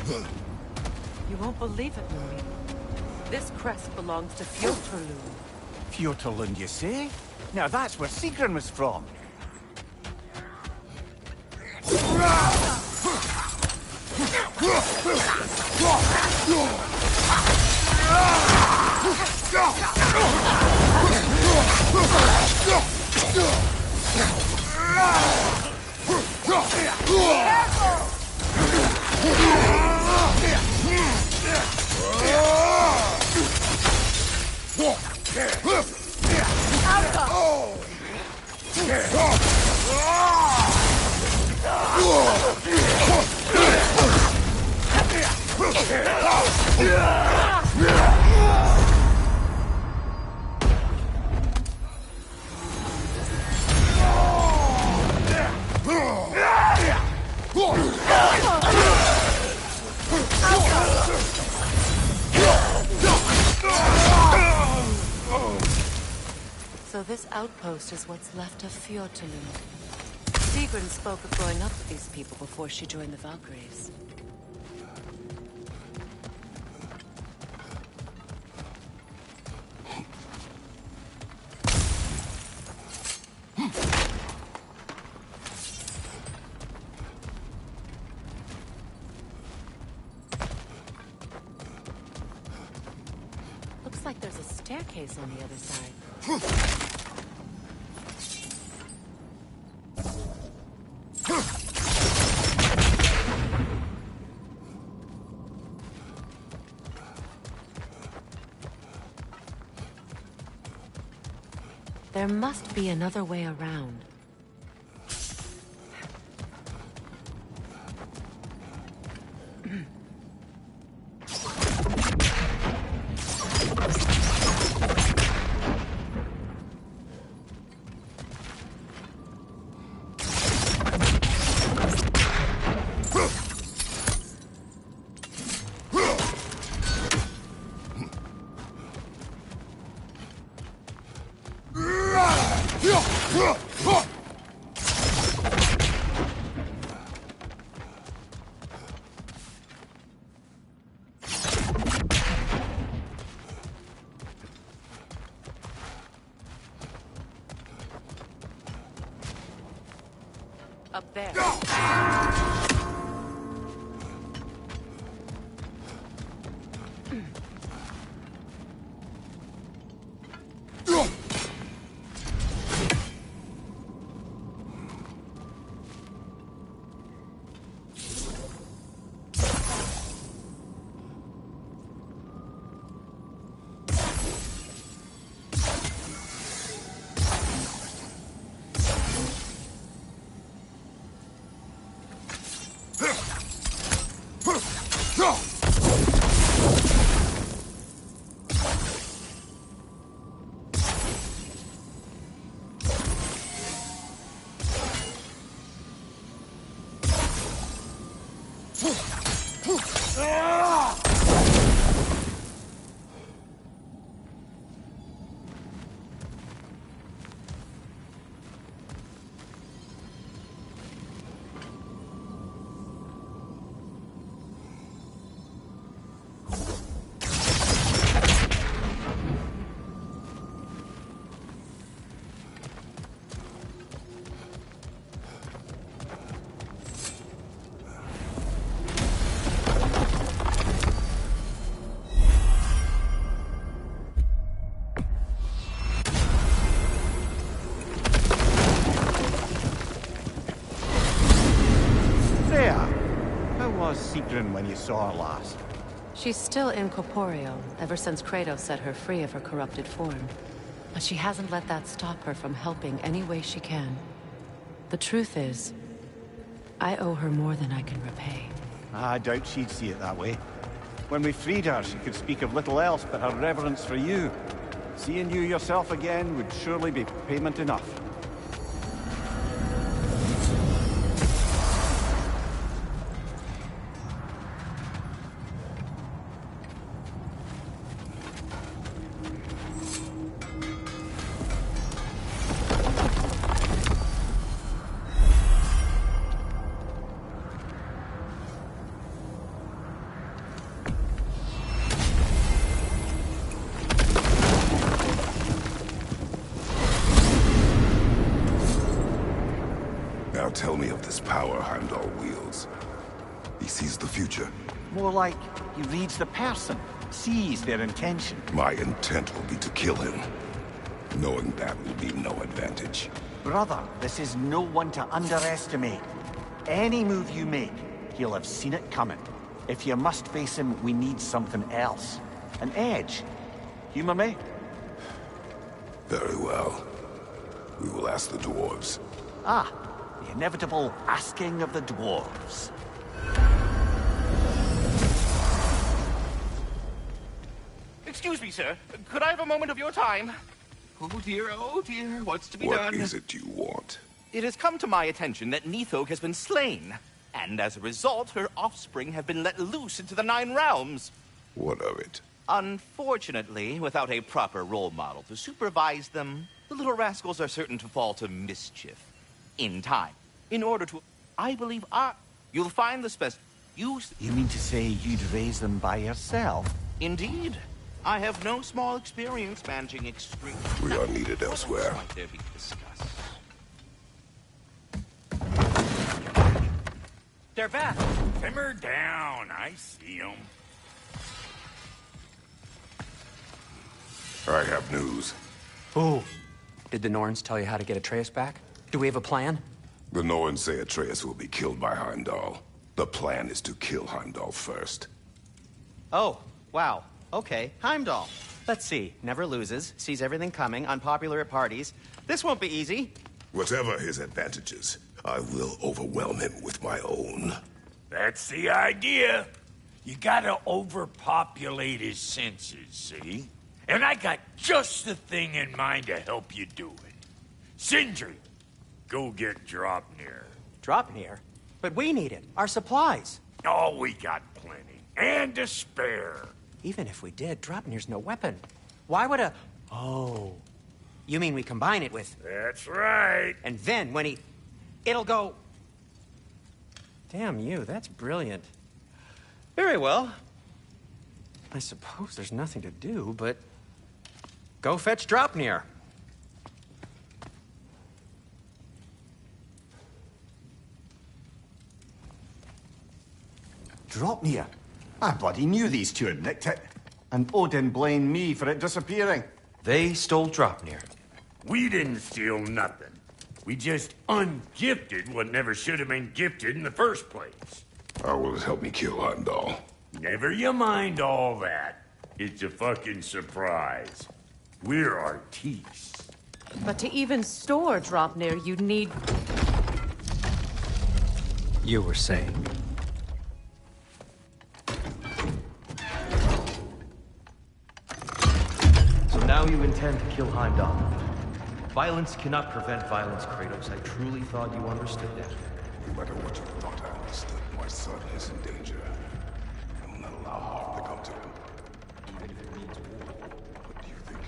You won't believe it, Louis. This crest belongs to Fjotorlund. Fjotorlund, you say? Now that's where Sigrun was from. So this outpost is what's left of Fjotorlund. Sigrun spoke of growing up with these people before she joined the Valkyries. Looks like there's a staircase on the other side. There must be another way around. Up there. Sigrun when you saw her last? She's still incorporeal, ever since Kratos set her free of her corrupted form. But she hasn't let that stop her from helping any way she can. The truth is, I owe her more than I can repay. I doubt she'd see it that way. When we freed her, she could speak of little else but her reverence for you. Seeing you yourself again would surely be payment enough. power Heimdall wields. He sees the future. More like he reads the person, sees their intention. My intent will be to kill him. Knowing that will be no advantage. Brother, this is no one to underestimate. Any move you make, he'll have seen it coming. If you must face him, we need something else. An edge. Humor me? Very well. We will ask the dwarves. Ah, the inevitable asking of the dwarves. Excuse me, sir. Could I have a moment of your time? Oh dear, what's to be done? What is it you want? It has come to my attention that Nithog has been slain, and as a result, her offspring have been let loose into the Nine Realms. What of it? Unfortunately, without a proper role model to supervise them, the little rascals are certain to fall to mischief. In time. In order to... I believe you'll find the You mean to say you'd raise them by yourself? Indeed. I have no small experience managing extreme... We are needed elsewhere. Might there be discussed? They're back. Simmer down. I see them. I have news. Oh. Did the Norns tell you how to get Atreus back? Do we have a plan? The Norns say Atreus will be killed by Heimdall. The plan is to kill Heimdall first. Oh, wow. Okay, Heimdall. Let's see. Never loses, sees everything coming, unpopular at parties. This won't be easy. Whatever his advantages, I will overwhelm him with my own. That's the idea. You gotta overpopulate his senses, see? And I got just the thing in mind to help you do it. Sindri, go get Draupnir. Draupnir? But we need it. Our supplies. Oh, we got plenty. And to spare. Even if we did, Draupnir's no weapon. Why would a... Oh. You mean we combine it with... That's right. And then when he... It'll go... Damn you, that's brilliant. Very well. I suppose there's nothing to do, but... Go fetch Draupnir. Draupnir? I bloody knew these two had nicked it. And Odin blamed me for it disappearing. They stole Draupnir. We didn't steal nothing. We just ungifted what never should have been gifted in the first place. How will it help me kill Heimdall? Never you mind all that. It's a fucking surprise. We're artistes. But to even store Draupnir, you'd need... You were saying... So now you intend to kill Heimdall. Violence cannot prevent violence, Kratos. I truly thought you understood that. No matter what you thought I understood, my son is in danger. I will not allow harm to come to him. Even if it means war. What do you think?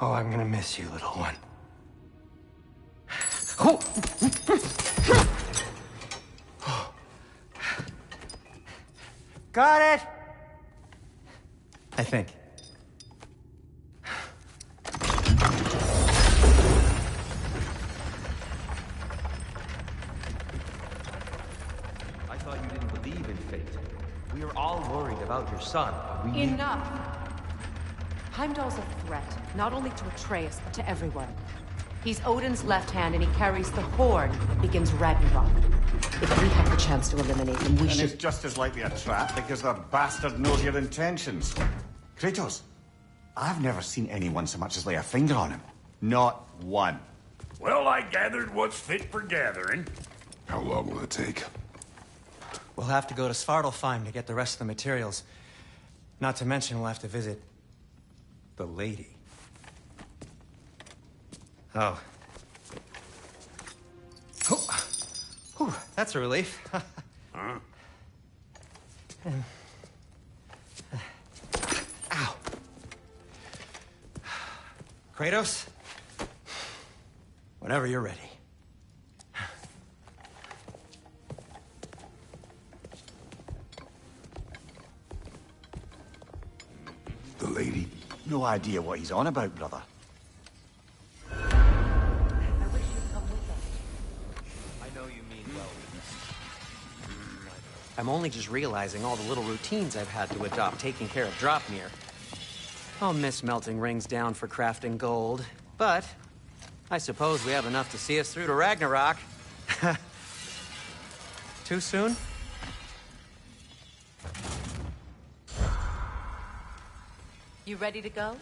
Oh, I'm gonna miss you, little one. Got it! I think. I thought you didn't believe in fate. We are all worried about your son. But we Enough! Heimdall's a threat, not only to Atreus, but to everyone. He's Odin's left hand, and he carries the horn that begins Ragnarok. If we have the chance to eliminate him, we should... it's just as likely a trap because the bastard knows your intentions. Kratos, I've never seen anyone so much as lay a finger on him. Not one. Well, I gathered what's fit for gathering. How long will it take? We'll have to go to Svartalfheim to get the rest of the materials. Not to mention we'll have to visit the lady. Oh. Oh. Whew, that's a relief. Huh? Ow. Kratos? Whenever you're ready. The lady? No idea what he's on about, brother. I'm only just realizing all the little routines I've had to adopt taking care of Dropnir. I'll miss melting rings down for crafting gold, but I suppose we have enough to see us through to Ragnarok. Too soon? You ready to go?